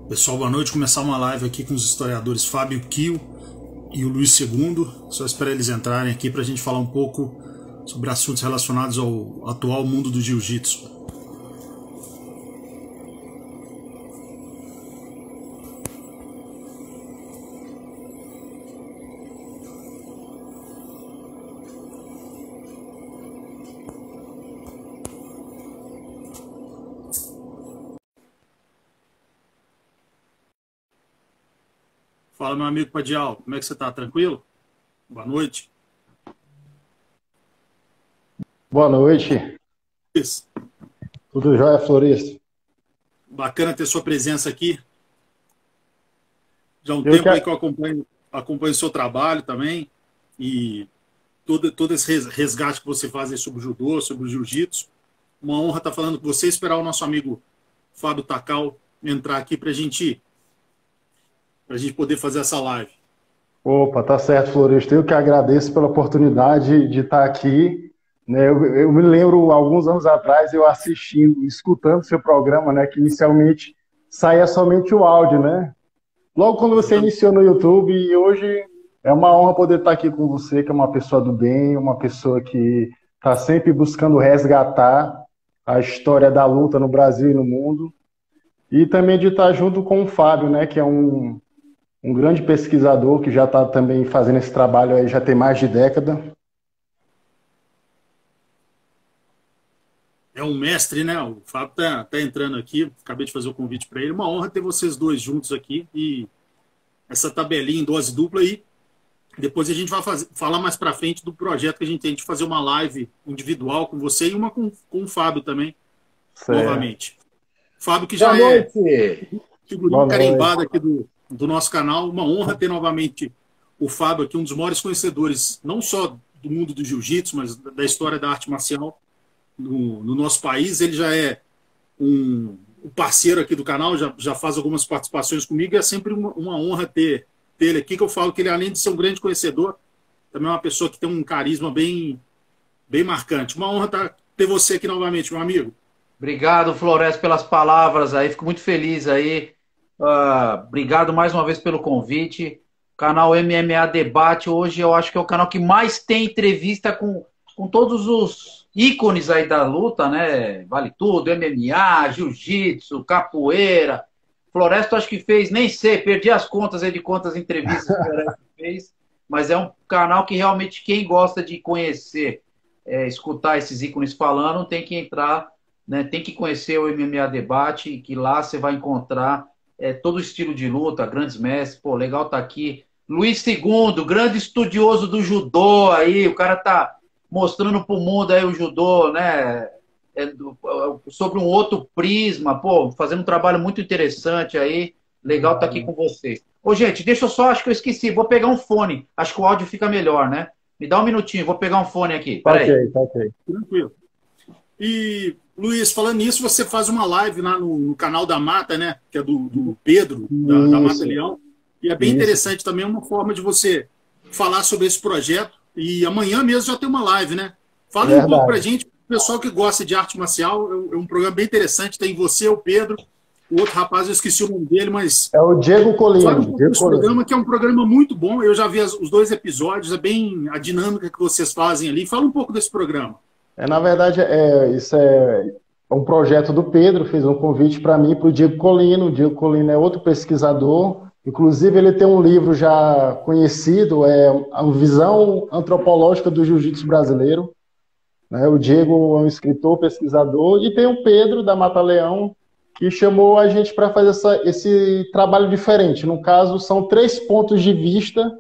Pessoal, boa noite. Começar uma live aqui com os historiadores Fábio Kio e o Luiz II. Só esperar eles entrarem aqui para a gente falar um pouco sobre assuntos relacionados ao atual mundo do jiu-jitsu. Fala, meu amigo Padial, como é que você está? Tranquilo? Boa noite. Boa noite. Isso. Tudo jóia, Floresta? Bacana ter sua presença aqui. Já há um Eu tempo que... aí que eu acompanho o seu trabalho também e todo esse resgate que você faz aí sobre o judô, sobre o jiu-jitsu. Uma honra estar falando com você, esperar o nosso amigo Fábio Takal entrar aqui para a gente poder fazer essa live. Opa, tá certo, Floresta. Eu que agradeço pela oportunidade de estar aqui. Né? Eu me lembro, alguns anos atrás, eu assistindo, escutando seu programa, né, que inicialmente saía somente o áudio, né? Logo quando você iniciou no YouTube, e hoje é uma honra poder estar aqui com você, que é uma pessoa do bem, uma pessoa que está sempre buscando resgatar a história da luta no Brasil e no mundo. E também de estar junto com o Fábio, né, que é um grande pesquisador que já está também fazendo esse trabalho aí já tem mais de década. É um mestre, né? O Fábio tá entrando aqui, acabei de fazer o convite para ele. Uma honra ter vocês dois juntos aqui e essa tabelinha em dose dupla aí. Depois a gente vai falar mais para frente do projeto que a gente tem de fazer uma live individual com você e uma com o Fábio também, Certo. novamente. Fábio que Boa já noite. figurinha carimbada aqui do nosso canal. Uma honra ter novamente o Fábio aqui, um dos maiores conhecedores, não só do mundo do jiu-jitsu, mas da história da arte marcial no nosso país. Ele já é um parceiro aqui do canal, já faz algumas participações comigo, e é sempre uma honra ter ele aqui, que eu falo que ele, além de ser um grande conhecedor, também é uma pessoa que tem um carisma bem marcante. Uma honra ter você aqui novamente, meu amigo. Obrigado, Flores, pelas palavras aí. Fico muito feliz aí. Obrigado mais uma vez pelo convite. Canal MMA Debate, hoje eu acho que é o canal que mais tem entrevista com todos os ícones aí da luta, né? Vale tudo, MMA, jiu-jitsu, capoeira. Floresto acho que fez, nem sei, perdi as contas aí de quantas entrevistas o Floresto fez, mas é um canal que realmente quem gosta de conhecer, escutar esses ícones falando, tem que entrar, né, tem que conhecer o MMA Debate, que lá você vai encontrar todo o estilo de luta, grandes mestres. Pô, legal tá aqui. Luiz II, grande estudioso do judô aí, o cara tá mostrando pro mundo aí o judô, né, sobre um outro prisma, pô, fazendo um trabalho muito interessante aí. Legal tá aqui com vocês. Ô, gente, deixa eu só, acho que eu esqueci, vou pegar um fone, acho que o áudio fica melhor, né? Me dá um minutinho, vou pegar um fone aqui, peraí. Tá ok. Tranquilo. E, Luiz, falando nisso, você faz uma live lá no canal da Mata, né? Que é do Pedro, da Mata Leão. E é bem interessante também, uma forma de você falar sobre esse projeto. E amanhã mesmo já tem uma live, né? Fala um pouco pra gente, o pessoal que gosta de arte marcial, é um programa bem interessante. Tem você, o Pedro, o outro rapaz, eu esqueci o nome dele, mas... É o Diego Colino. Fala um pouco desse programa, que é um programa muito bom. Eu já vi os 2 episódios, é bem a dinâmica que vocês fazem ali. Fala um pouco desse programa. Na verdade, isso é um projeto do Pedro, fez um convite para mim, para o Diego Colino. O Diego Colino é outro pesquisador, inclusive ele tem um livro já conhecido, A Visão Antropológica do Jiu-Jitsu Brasileiro. O Diego é um escritor, pesquisador, e tem o Pedro, da Mata Leão, que chamou a gente para fazer esse trabalho diferente. No caso, são 3 pontos de vista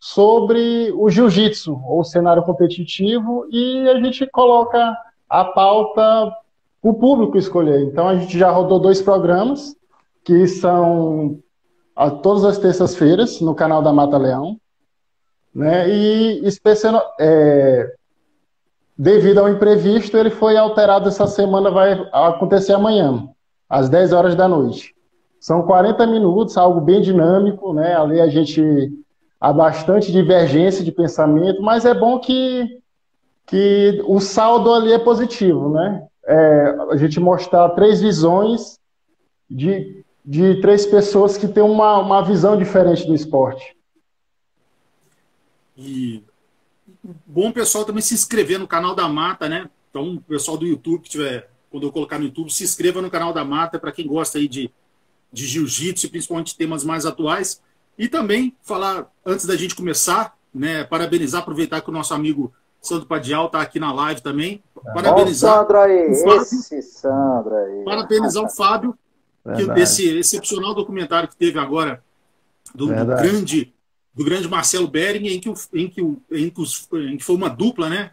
sobre o jiu-jitsu, ou cenário competitivo, e a gente coloca a pauta para o público escolher. Então, a gente já rodou 2 programas, que são todas as terças-feiras, no canal da Mata Leão, né? E devido ao imprevisto, ele foi alterado essa semana, vai acontecer amanhã, às 10 horas da noite. São 40 minutos, algo bem dinâmico, né? Ali há bastante divergência de pensamento, mas é bom que o saldo ali é positivo, né? A gente mostrar 3 visões de 3 pessoas que têm uma visão diferente do esporte. E bom pessoal também se inscrever no canal da Mata, né? Então, o pessoal do YouTube que tiver, quando eu colocar no YouTube, se inscreva no canal da Mata, para quem gosta aí de jiu-jitsu e principalmente temas mais atuais. E também falar, antes da gente começar, né, parabenizar, aproveitar que o nosso amigo Sandro Padial está aqui na live também. Parabenizar. Sandro aí, esse Sandro aí. Parabenizar o Fábio, desse excepcional documentário que teve agora do grande Marcelo Bering, em que foi uma dupla, né?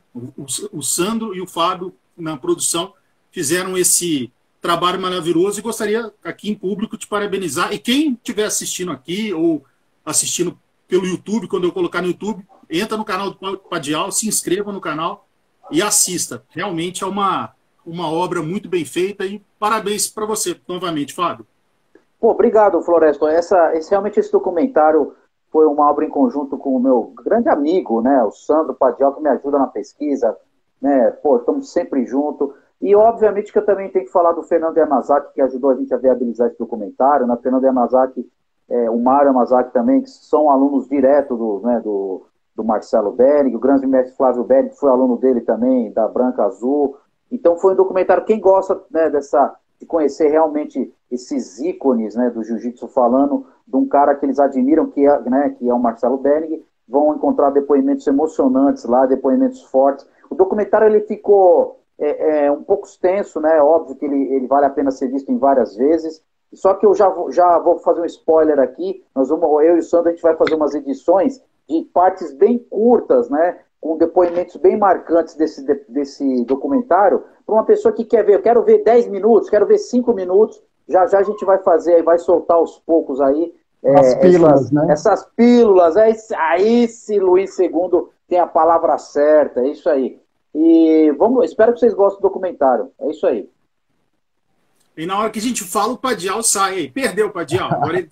O Sandro e o Fábio, na produção, fizeram esse trabalho maravilhoso e gostaria, aqui em público, de parabenizar. E quem estiver assistindo aqui ou assistindo pelo YouTube, quando eu colocar no YouTube, entra no canal do Padial, se inscreva no canal e assista. Realmente é uma obra muito bem feita e parabéns para você, novamente, Fábio. Pô, obrigado, Floresto. Realmente esse documentário foi uma obra em conjunto com o meu grande amigo, né, o Sandro Padial, que me ajuda na pesquisa, né, pô, estamos sempre juntos. E, obviamente, que eu também tenho que falar do Fernando Yamazaki, que ajudou a gente a viabilizar esse documentário, né, Fernando Yamazaki, o Mário Yamazaki também, que são alunos direto do Marcelo Bering, o grande mestre Flávio Bering, que foi aluno dele também, da Branca Azul. Então, foi um documentário, quem gosta, né, de conhecer realmente esses ícones, né, do jiu-jitsu, falando de um cara que eles admiram, que é o Marcelo Bering, vão encontrar depoimentos emocionantes lá, depoimentos fortes. O documentário ele ficou um pouco extenso, né? Óbvio que ele vale a pena ser visto em várias vezes. Só que eu já vou fazer um spoiler aqui. Eu e o Sandro, a gente vai fazer umas edições de partes bem curtas, né? Com depoimentos bem marcantes desse documentário, para uma pessoa que quer ver. Eu quero ver 10 minutos, quero ver 5 minutos. Já a gente vai fazer, vai soltar aos poucos aí. As pílulas, né? Essas pílulas. Aí se Luiz II tem a palavra certa, é isso aí. E espero que vocês gostem do documentário. É isso aí. E na hora que a gente fala, o Padial sai aí. Perdeu o Padial. Agora ele...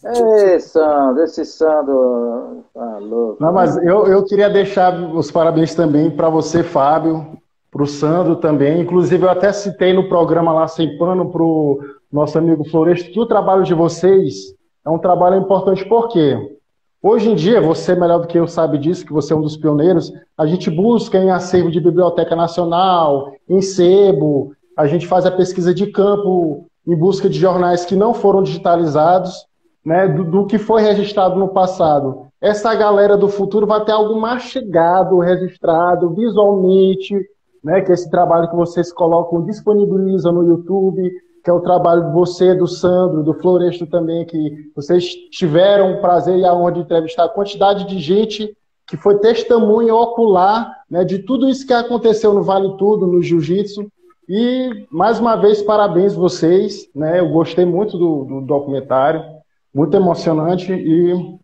Esse Sandro... Ah, louco. Não, mas eu queria deixar os parabéns também para você, Fábio, para o Sandro também. Inclusive, eu até citei no programa lá, Sem Pano, para o nosso amigo Floresto, que o trabalho de vocês é um trabalho importante. Por quê? Hoje em dia, você melhor do que eu sabe disso, que você é um dos pioneiros, a gente busca em acervo de Biblioteca Nacional, em sebo, a gente faz a pesquisa de campo em busca de jornais que não foram digitalizados, né, do que foi registrado no passado. Essa galera do futuro vai ter algo mastigado, registrado visualmente, né, que é esse trabalho que vocês colocam, disponibilizam no YouTube, que é o trabalho de você, do Sandro, do Floresto também, que vocês tiveram o prazer e a honra de entrevistar a quantidade de gente que foi testemunha ocular, né, de tudo isso que aconteceu no Vale Tudo, no Jiu-Jitsu. E, mais uma vez, parabéns vocês, né, eu gostei muito do documentário, muito emocionante e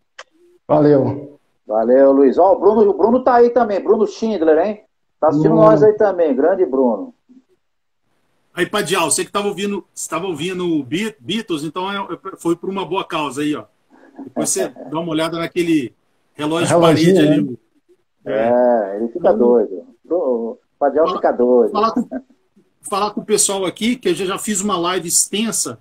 valeu. Valeu, Luiz. Ó, o Bruno tá aí também, Bruno Schindler, hein? Tá assistindo nós aí também, grande Bruno. Aí, Padial, você que estava ouvindo Beatles, então foi por uma boa causa aí, ó. Depois você dá uma olhada naquele relógio de parede ali. Ele fica doido. O Padial fica doido. Falar com o pessoal aqui, que eu já fiz uma live extensa,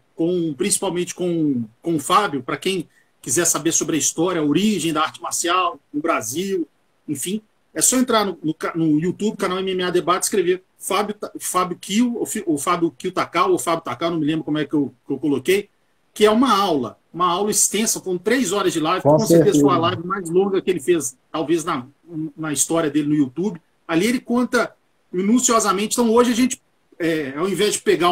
principalmente com o Fábio, para quem quiser saber sobre a história, a origem da arte marcial no Brasil, enfim. É só entrar no YouTube, canal MMA Debate, escrever Fábio Kiel, ou Fábio Kiel Takal, ou Fábio Takal, não me lembro como é que eu coloquei, que é uma aula extensa, com 3 horas de live, com certeza foi a live mais longa que ele fez, talvez na história dele no YouTube. Ali ele conta minuciosamente. Então hoje a gente, ao invés de pegar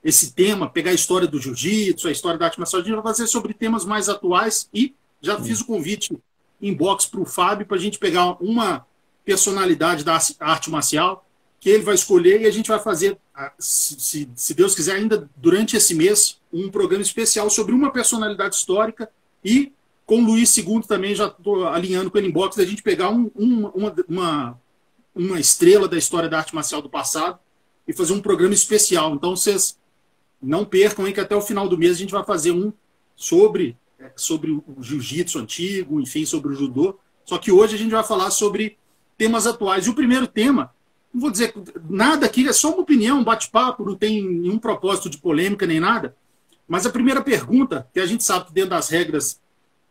esse tema, pegar a história do jiu-jitsu, a história da arte marcial, a gente vai fazer sobre temas mais atuais e já fiz o convite inbox para o Fábio para a gente pegar uma personalidade da arte marcial que ele vai escolher e a gente vai fazer, se Deus quiser, ainda durante esse mês, um programa especial sobre uma personalidade histórica e com o Luiz II também, já estou alinhando com ele inbox, da gente pegar uma estrela da história da arte marcial do passado e fazer um programa especial. Então vocês não percam, hein, que até o final do mês a gente vai fazer um sobre o jiu-jitsu antigo, enfim, sobre o judô. Só que hoje a gente vai falar sobre temas atuais. E o primeiro tema, não vou dizer nada aqui, é só uma opinião, um bate-papo, não tem nenhum propósito de polêmica nem nada, Mas a primeira pergunta, que a gente sabe que dentro das regras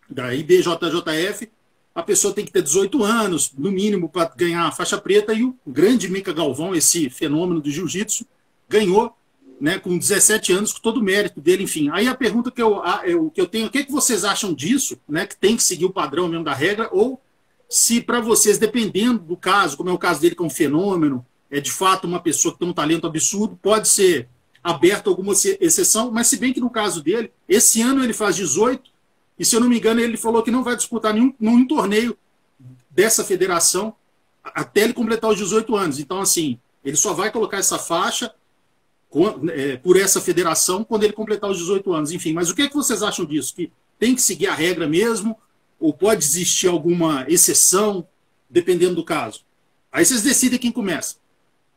da IBJJF, a pessoa tem que ter 18 anos, no mínimo, para ganhar a faixa preta, e o grande Mica Galvão, esse fenômeno do jiu-jitsu, ganhou, né, com 17 anos, com todo o mérito dele, enfim. Aí a pergunta que eu tenho, o que vocês acham disso, né, que tem que seguir o padrão mesmo da regra, ou se para vocês, dependendo do caso, como é o caso dele, que é um fenômeno, é de fato uma pessoa que tem um talento absurdo, pode ser aberto alguma exceção, mas se bem que no caso dele, esse ano ele faz 18, e se eu não me engano ele falou que não vai disputar nenhum torneio dessa federação até ele completar os 18 anos. Então, assim, ele só vai colocar essa faixa por essa federação quando ele completar os 18 anos. Enfim, mas o que vocês acham disso? Que tem que seguir a regra mesmo? Ou pode existir alguma exceção, dependendo do caso? Aí vocês decidem quem começa.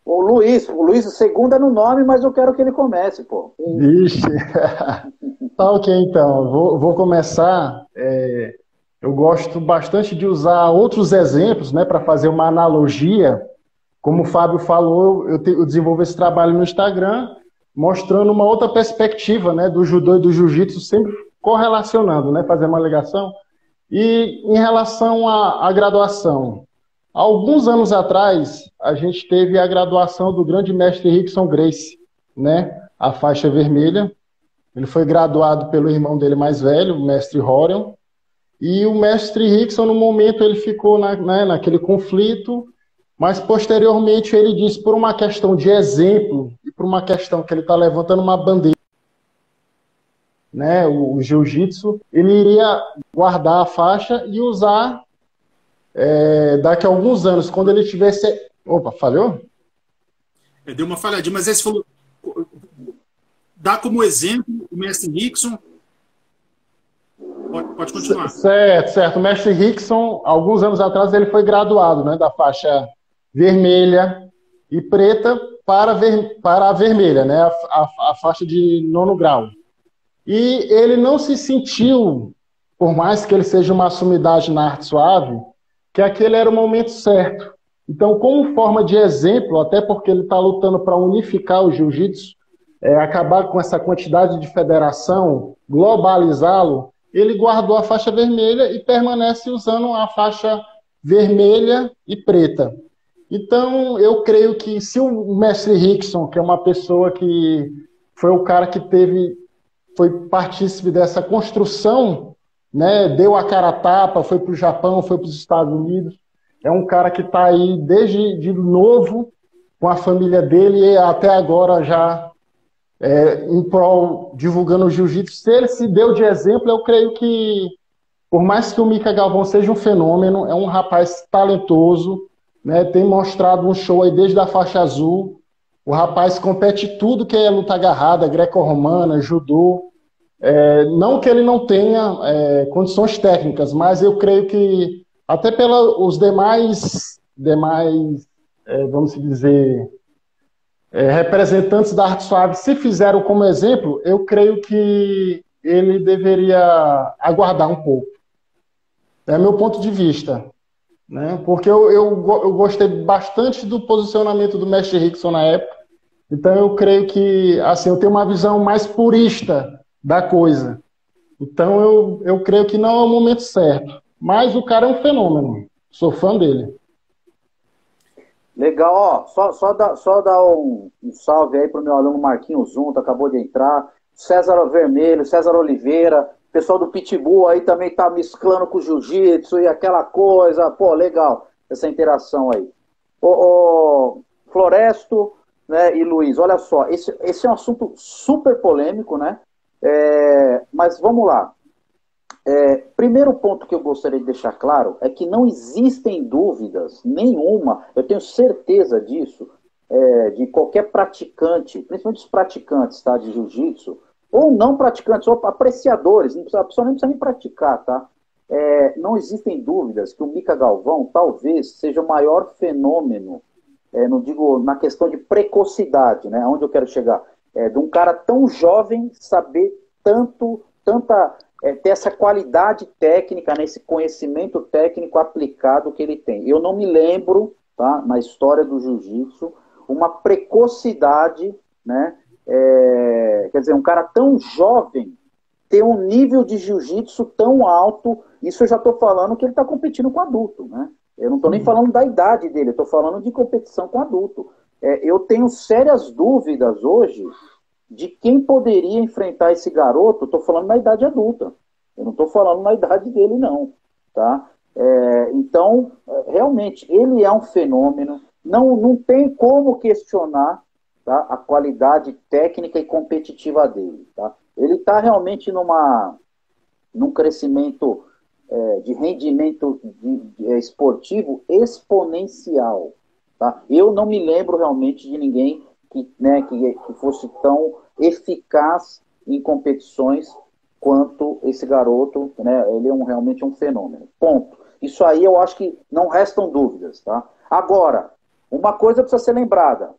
O Luiz, segunda no nome, mas eu quero que ele comece, pô. Vixe. Tá ok, então. Vou começar. Eu gosto bastante de usar outros exemplos, né, para fazer uma analogia. Como o Fábio falou, eu desenvolvo esse trabalho no Instagram, mostrando uma outra perspectiva, né, do judô e do jiu-jitsu, sempre correlacionando, né, fazer uma ligação. E em relação à graduação, alguns anos atrás, a gente teve a graduação do grande mestre Rickson Gracie, né, a faixa vermelha. Ele foi graduado pelo irmão dele mais velho, o mestre Horion, e o mestre Rickson, no momento, ele ficou naquele conflito, mas posteriormente ele disse, por uma questão de exemplo, e por uma questão que ele está levantando uma bandeira, né, o jiu-jitsu, ele iria guardar a faixa e usar daqui a alguns anos, quando ele tivesse... Opa, falhou? Deu uma falhadinha, mas esse falou... Dá como exemplo o mestre Rickson. Pode continuar. Certo. O mestre Rickson, alguns anos atrás, ele foi graduado, né, da faixa vermelha e preta para a vermelha, né, a faixa de 9º grau. E ele não se sentiu, por mais que ele seja uma sumidade na arte suave, que aquele era o momento certo. Então, como forma de exemplo, até porque ele está lutando para unificar o jiu-jitsu, acabar com essa quantidade de federação, globalizá-lo, ele guardou a faixa vermelha e permanece usando a faixa vermelha e preta. Então, eu creio que se o mestre Rickson, que é uma pessoa que foi o cara que foi partícipe dessa construção, né, deu a cara a tapa, foi para o Japão, foi para os Estados Unidos, é um cara que está aí desde de novo com a família dele e até agora já em prol, divulgando o jiu-jitsu. Se ele se deu de exemplo, eu creio que, por mais que o Mica Galvão seja um fenômeno, é um rapaz talentoso, né, tem mostrado um show aí desde a faixa azul. O rapaz compete tudo que é luta agarrada, greco-romana, judô. Não que ele não tenha condições técnicas, mas eu creio que, até pelos demais vamos dizer, representantes da arte suave, se fizeram como exemplo, eu creio que ele deveria aguardar um pouco. É meu ponto de vista, né? Porque eu gostei bastante do posicionamento do mestre Rickson na época, então eu creio que, assim, eu tenho uma visão mais purista da coisa. Então eu creio que não é o momento certo. Mas o cara é um fenômeno, sou fã dele. Legal, ó, só dar um salve aí pro meu aluno Marquinhos Zunta, acabou de entrar, César Vermelho, César Oliveira, pessoal do Pitbull aí também tá mesclando com o jiu-jitsu e aquela coisa, pô, legal, essa interação aí. Floresto, né, e Luiz, olha só, esse é um assunto super polêmico, né, mas vamos lá. Primeiro ponto que eu gostaria de deixar claro é que não existem dúvidas nenhuma, eu tenho certeza disso, de qualquer praticante, principalmente os praticantes, tá, de jiu-jitsu, ou não praticantes, ou apreciadores, a pessoa nem precisa nem praticar, tá? Não existem dúvidas que o Mica Galvão talvez seja o maior fenômeno, não digo na questão de precocidade, né, onde eu quero chegar, de um cara tão jovem saber ter essa qualidade técnica, né, esse conhecimento técnico aplicado que ele tem. Eu não me lembro, tá, na história do jiu-jitsu, uma precocidade, né, quer dizer, um cara tão jovem ter um nível de jiu-jitsu tão alto, isso eu já estou falando que ele está competindo com adulto, né? Eu não estou nem falando da idade dele, eu estou falando de competição com adulto. Eu tenho sérias dúvidas hoje de quem poderia enfrentar esse garoto, estou falando na idade adulta, eu não estou falando na idade dele não, tá? Então, realmente, ele é um fenômeno, não tem como questionar, tá, a qualidade técnica e competitiva dele, tá? Ele está realmente num crescimento de rendimento esportivo exponencial. Tá? Eu não me lembro realmente de ninguém que fosse tão eficaz em competições quanto esse garoto. Né? Ele é realmente um fenômeno. Ponto. Isso aí eu acho que não restam dúvidas. Tá? Agora, uma coisa precisa ser lembrada.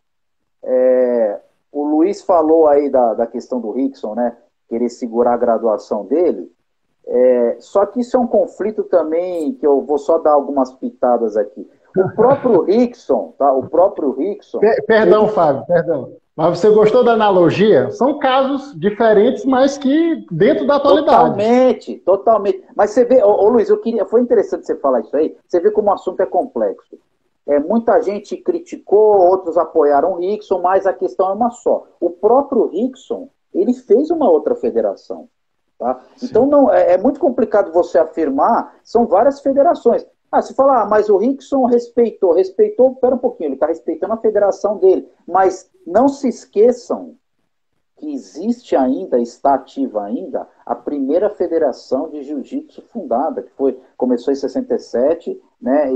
O Luiz falou aí da questão do Rickson, né? Querer segurar a graduação dele. Só que isso é um conflito também, que eu vou só dar algumas pitadas aqui. O próprio Rickson, tá? O próprio Rickson... Perdão, Fábio, perdão. Mas você gostou da analogia? São casos diferentes, mas que dentro da atualidade. Totalmente. Mas você vê, Luiz, foi interessante você falar isso aí. Você vê como o assunto é complexo. Muita gente criticou, outros apoiaram o Rickson, mas a questão é uma só. O próprio Rickson, ele fez uma outra federação. Tá? Então é muito complicado você afirmar, são várias federações. Se falar, mas o Rickson respeitou, pera um pouquinho, ele está respeitando a federação dele. Mas não se esqueçam que existe ainda, está ativa ainda, a primeira federação de jiu-jitsu fundada, que começou em 67, né?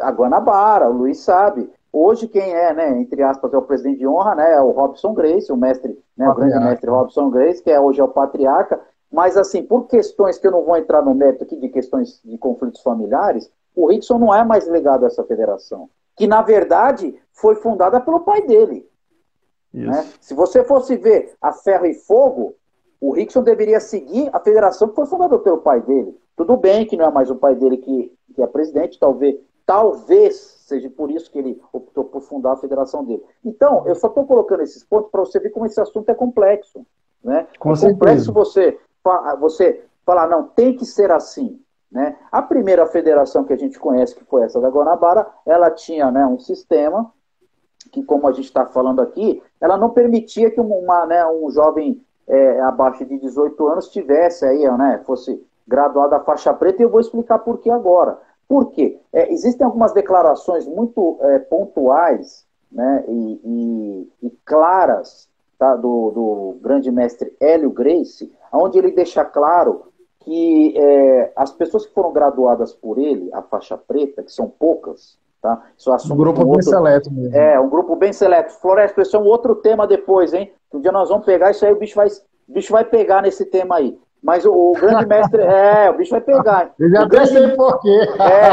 A Guanabara, o Luiz sabe. Hoje quem né, entre aspas, é o presidente de honra, né, é o Robson Gracie, o mestre, né, o grande mestre Robson Gracie, que hoje é o patriarca. Mas, assim, por questões que eu não vou entrar no mérito aqui de questões de conflitos familiares, o Rickson não é mais ligado a essa federação, que, na verdade, foi fundada pelo pai dele. Né? Se você fosse ver a Ferro e Fogo, o Rickson deveria seguir a federação que foi fundada pelo pai dele. Tudo bem que não é mais o pai dele que é presidente, talvez seja por isso que ele optou por fundar a federação dele. Então, eu só estou colocando esses pontos para você ver como esse assunto é complexo. Né? É complexo você falar, não, tem que ser assim. Né? A primeira federação que a gente conhece, que foi essa da Guanabara, ela tinha, né, um sistema que, como a gente está falando aqui, ela não permitia que um jovem abaixo de 18 anos tivesse aí, né, fosse graduado a faixa preta, e eu vou explicar por que agora. Por quê? Existem algumas declarações muito pontuais, né, e claras, tá, do grande mestre Hélio Gracie, onde ele deixa claro que as pessoas que foram graduadas por ele, a faixa preta, que são poucas, tá? Isso é um grupo bem seleto mesmo. Um grupo bem seleto. Floresta, isso é um outro tema depois, hein? Um dia nós vamos pegar isso aí, o bicho vai pegar nesse tema aí. Mas o grande mestre... o bicho vai pegar. Eu já sei por quê.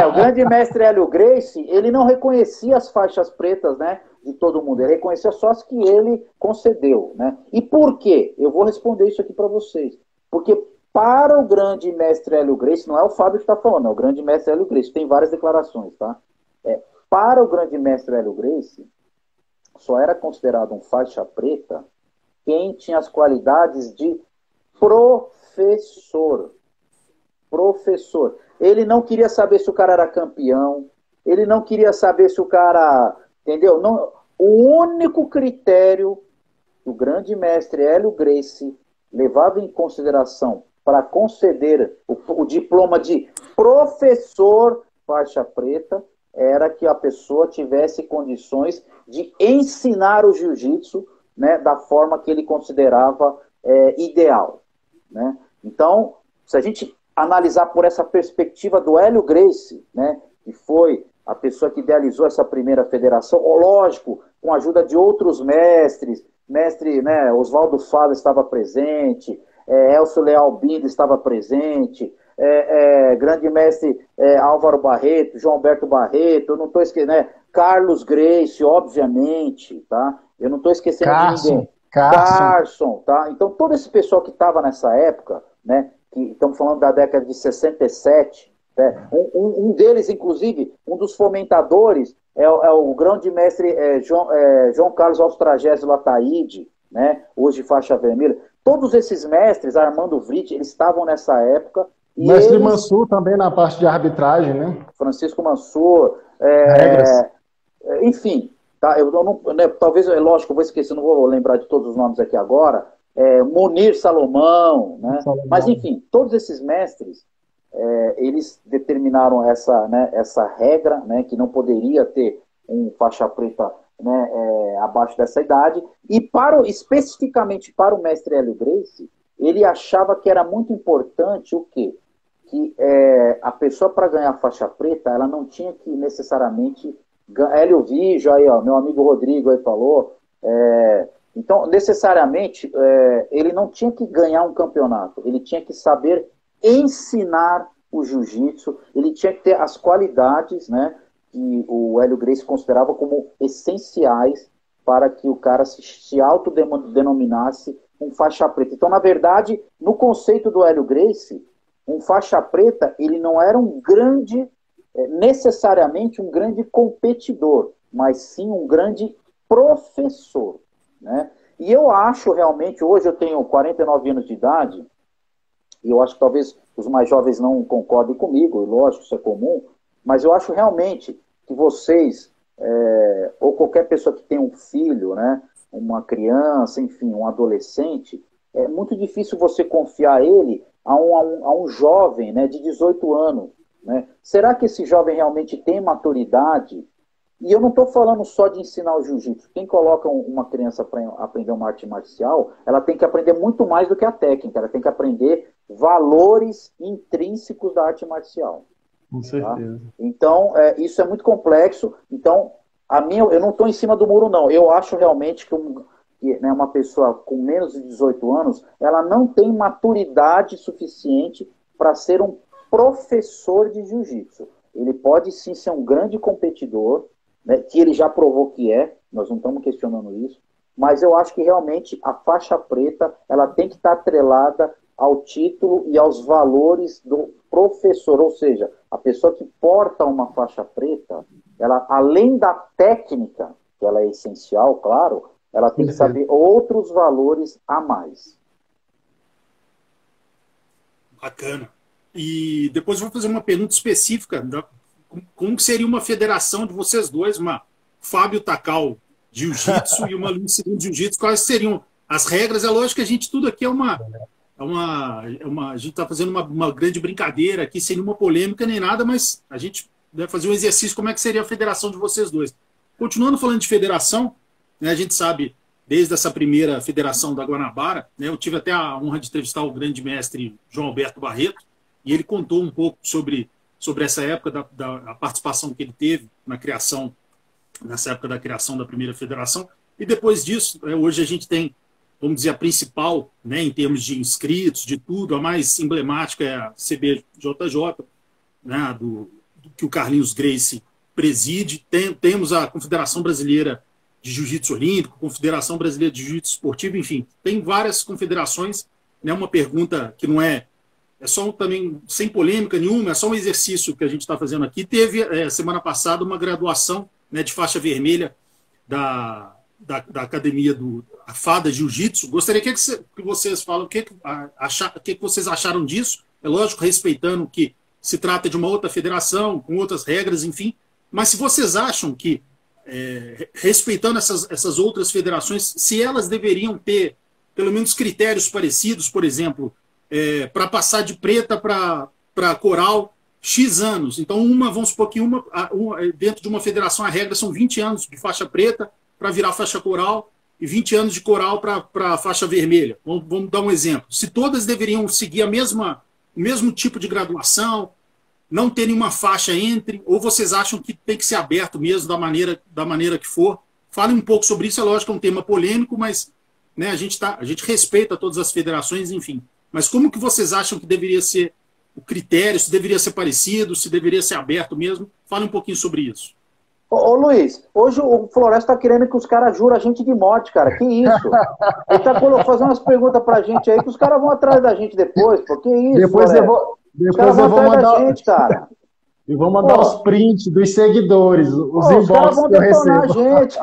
O grande mestre Hélio Gracie, ele não reconhecia as faixas pretas, né, de todo mundo. Ele reconhecia só as que ele concedeu, né? E por quê? Eu vou responder isso aqui para vocês. Porque para o grande mestre Hélio Gracie, não é o Fábio que está falando, é o grande mestre Hélio Gracie. Tem várias declarações, tá? Para o grande mestre Hélio Gracie, só era considerado um faixa preta quem tinha as qualidades de professor. Ele não queria saber se o cara era campeão, ele não queria saber se o cara, entendeu? Não, o único critério que o grande mestre Hélio Gracie levava em consideração para conceder o diploma de professor faixa preta era que a pessoa tivesse condições de ensinar o jiu-jitsu, né, da forma que ele considerava ideal. Né? Então, se a gente analisar por essa perspectiva do Hélio Gracie, né, que foi a pessoa que idealizou essa primeira federação, lógico, com a ajuda de outros mestre, né, Oswaldo Fávero estava presente, Elcio Leal Bindo estava presente, grande mestre Álvaro Barreto, João Alberto Barreto, eu não estou esquecendo, né, Carlos Gracie, obviamente, tá? Eu não estou esquecendo de ninguém. Carson, tá? Então, todo esse pessoal que estava nessa época, né, que estamos falando da década de 67, né, um deles, inclusive, um dos fomentadores é o grande mestre João Carlos Austragésio Lataíde, né? Hoje faixa vermelha. Todos esses mestres, Armando Vrit, eles estavam nessa época. Mestre Mansur também na parte de arbitragem, né? Francisco Mansur. Enfim, tá? Eu não, né, talvez, é lógico, eu vou esquecer, não vou lembrar de todos os nomes aqui agora. Munir Salomão, né? Mas, enfim, todos esses mestres, eles determinaram essa regra, né, que não poderia ter um faixa preta, né, abaixo dessa idade, e especificamente para o mestre Hélio Gracie, ele achava que era muito importante o quê? Que a pessoa, para ganhar faixa preta, ela não tinha que necessariamente... Hélio Vigio, aí, ó, meu amigo Rodrigo aí falou, então, necessariamente, ele não tinha que ganhar um campeonato, ele tinha que saber ensinar o jiu-jitsu, ele tinha que ter as qualidades, né, que o Hélio Gracie considerava como essenciais para que o cara se autodenominasse um faixa preta. Então, na verdade, no conceito do Hélio Gracie, um faixa preta, ele não era necessariamente um grande competidor, mas sim um grande professor, né? E eu acho realmente, hoje eu tenho 49 anos de idade, e eu acho que talvez os mais jovens não concordem comigo, e lógico, isso é comum, mas eu acho realmente que vocês, ou qualquer pessoa que tem um filho, né, uma criança, enfim, um adolescente, é muito difícil você confiar ele a um jovem, né, de 18 anos. Né? Será que esse jovem realmente tem maturidade? E eu não estou falando só de ensinar o jiu-jitsu. Quem coloca uma criança para aprender uma arte marcial, ela tem que aprender muito mais do que a técnica, ela tem que aprender valores intrínsecos da arte marcial. Com certeza. Tá? Então, isso é muito complexo. Então, eu não estou em cima do muro, não. Eu acho realmente que uma pessoa com menos de 18 anos, ela não tem maturidade suficiente para ser um professor de jiu-jitsu. Ele pode sim ser um grande competidor, né, que ele já provou que nós não estamos questionando isso, mas eu acho que realmente a faixa preta, ela tem que estar atrelada ao título e aos valores do professor, ou seja, a pessoa que porta uma faixa preta, ela, além da técnica, que ela é essencial, claro, ela tem que saber outros valores a mais. Bacana. E depois eu vou fazer uma pergunta específica. Como que seria uma federação de vocês dois, uma Fábio Takal Jiu-Jitsu e uma Luiz Segundo Jiu-Jitsu? Quais seriam as regras? É lógico que a gente tudo aqui a gente está fazendo uma grande brincadeira aqui, sem nenhuma polêmica nem nada, mas a gente deve fazer um exercício como é que seria a federação de vocês dois. Continuando falando de federação, né, a gente sabe, desde essa primeira federação da Guanabara, né, eu tive até a honra de entrevistar o grande mestre João Alberto Barreto, e ele contou um pouco sobre essa época da participação que ele teve nessa época da criação da primeira federação. E depois disso, hoje a gente tem, vamos dizer, a principal, né, em termos de inscritos, de tudo, a mais emblemática é a CBJJ, né, do que o Carlinhos Gracie preside. Temos a Confederação Brasileira de Jiu-Jitsu Olímpico, Confederação Brasileira de Jiu-Jitsu Esportivo, enfim, tem várias confederações. Né, uma pergunta que não é só também sem polêmica nenhuma, é só um exercício que a gente está fazendo aqui. Teve, semana passada, uma graduação, né, de faixa vermelha da academia do FADA Jiu-Jitsu. Gostaria que vocês falem o que vocês acharam disso. É lógico, respeitando que se trata de uma outra federação, com outras regras, enfim. Mas se vocês acham que, respeitando essas outras federações, se elas deveriam ter, pelo menos, critérios parecidos, por exemplo, para passar de preta para coral, X anos. Então, vamos supor que dentro de uma federação, a regra são 20 anos de faixa preta para virar faixa coral e 20 anos de coral para faixa vermelha. Vamos dar um exemplo. Se todas deveriam seguir o mesmo tipo de graduação, não ter nenhuma faixa entre, ou vocês acham que tem que ser aberto mesmo da maneira que for? Falem um pouco sobre isso. É lógico que é um tema polêmico, mas, né, a gente respeita todas as federações, enfim. Mas como que vocês acham que deveria ser o critério, se deveria ser parecido, se deveria ser aberto mesmo? Fale um pouquinho sobre isso. Ô Luiz, hoje o Floresta tá querendo que os caras jurem a gente de morte, cara. Que isso? Ele tá fazendo umas perguntas pra gente aí que os caras vão atrás da gente depois, pô. Que isso, Depois eu vou mandar... da gente, cara. E vou mandar os prints dos seguidores, os inbox que eu recebo. A gente.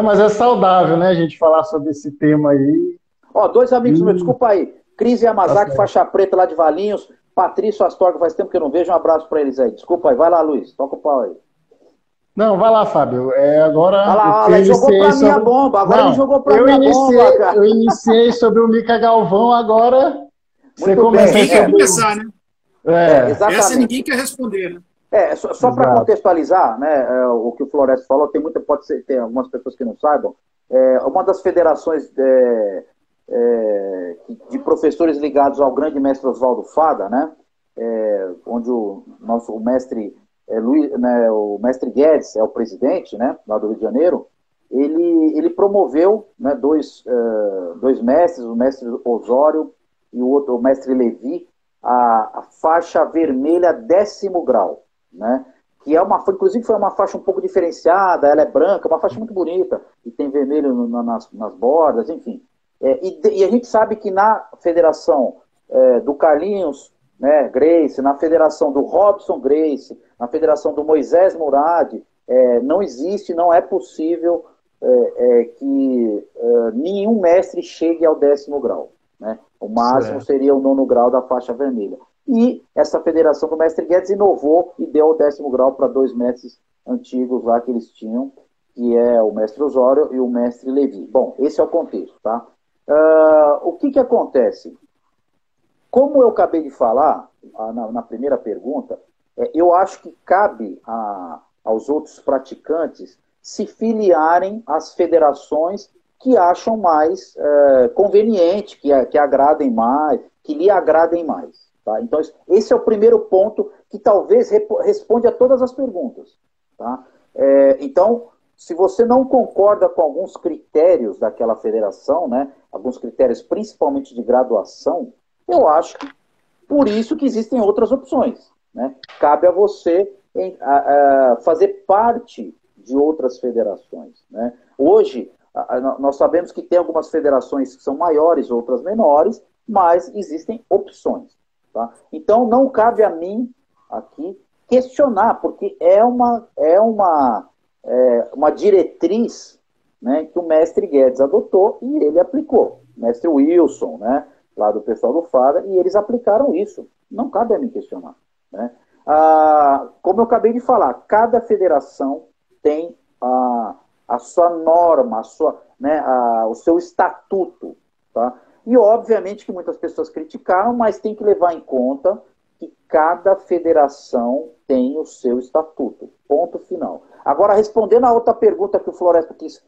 Mas é saudável, né, a gente falar sobre esse tema aí. Ó, 2 amigos meus, desculpa aí. Cris Yamazaki, faixa preta lá de Valinhos. Patrício Astorga, faz tempo que eu não vejo. Um abraço pra eles aí. Desculpa aí. Vai lá, Luiz. Toca o pau aí. Não, vai lá, Fábio. Agora. Olha lá, ele jogou pra mim a bomba. Agora ele jogou pra mim a bomba, cara. Eu iniciei sobre o Mica Galvão, agora. Você começa a começar, né? Exatamente. Essa ninguém quer responder, né? Só para contextualizar, né, o que o Floresco falou, tem algumas pessoas que não saibam, uma das federações de professores ligados ao grande mestre Oswaldo Fada, né, onde o mestre Luiz, né, o mestre Guedes é o presidente, né, lá do Rio de Janeiro, ele promoveu, né, dois mestres, o mestre Osório e o mestre Levi, a faixa vermelha 10º grau, né? Que inclusive foi uma faixa um pouco diferenciada, ela é branca, uma faixa muito bonita, e tem vermelho nas bordas, enfim. E a gente sabe que na federação do Carlinhos, né, Grace, na federação do Robson Grace, na federação do Moisés Murad, não existe, não é possível que nenhum mestre chegue ao 10º grau, né? O máximo seria o 9º grau da faixa vermelha. E essa federação do mestre Guedes inovou e deu o 10º grau para 2 mestres antigos lá que eles tinham, que é o mestre Osório e o mestre Levi. Bom, esse é o contexto, tá? O que acontece? Como eu acabei de falar na primeira pergunta, eu acho que cabe aos outros praticantes se filiarem às federações que acham mais conveniente, que agradem mais, que lhe agradem mais. Tá? Então, esse é o primeiro ponto que talvez responde a todas as perguntas. Tá? Então, se você não concorda com alguns critérios daquela federação, né, alguns critérios principalmente de graduação, eu acho que por isso que existem outras opções. Né? Cabe a você fazer parte de outras federações. Né? Hoje, nós sabemos que tem algumas federações que são maiores, outras menores, mas existem opções. Tá? Então, não cabe a mim aqui questionar, porque é uma diretriz, né, que o mestre Guedes adotou e ele aplicou. Mestre Wilson, né, lá do pessoal do Fada, e eles aplicaram isso. Não cabe a mim questionar. Né? Como eu acabei de falar, cada federação tem a sua norma, o seu estatuto. Tá? E, obviamente, que muitas pessoas criticaram, mas tem que levar em conta que cada federação tem o seu estatuto. Ponto final. Agora, respondendo a outra pergunta que o Floresta quis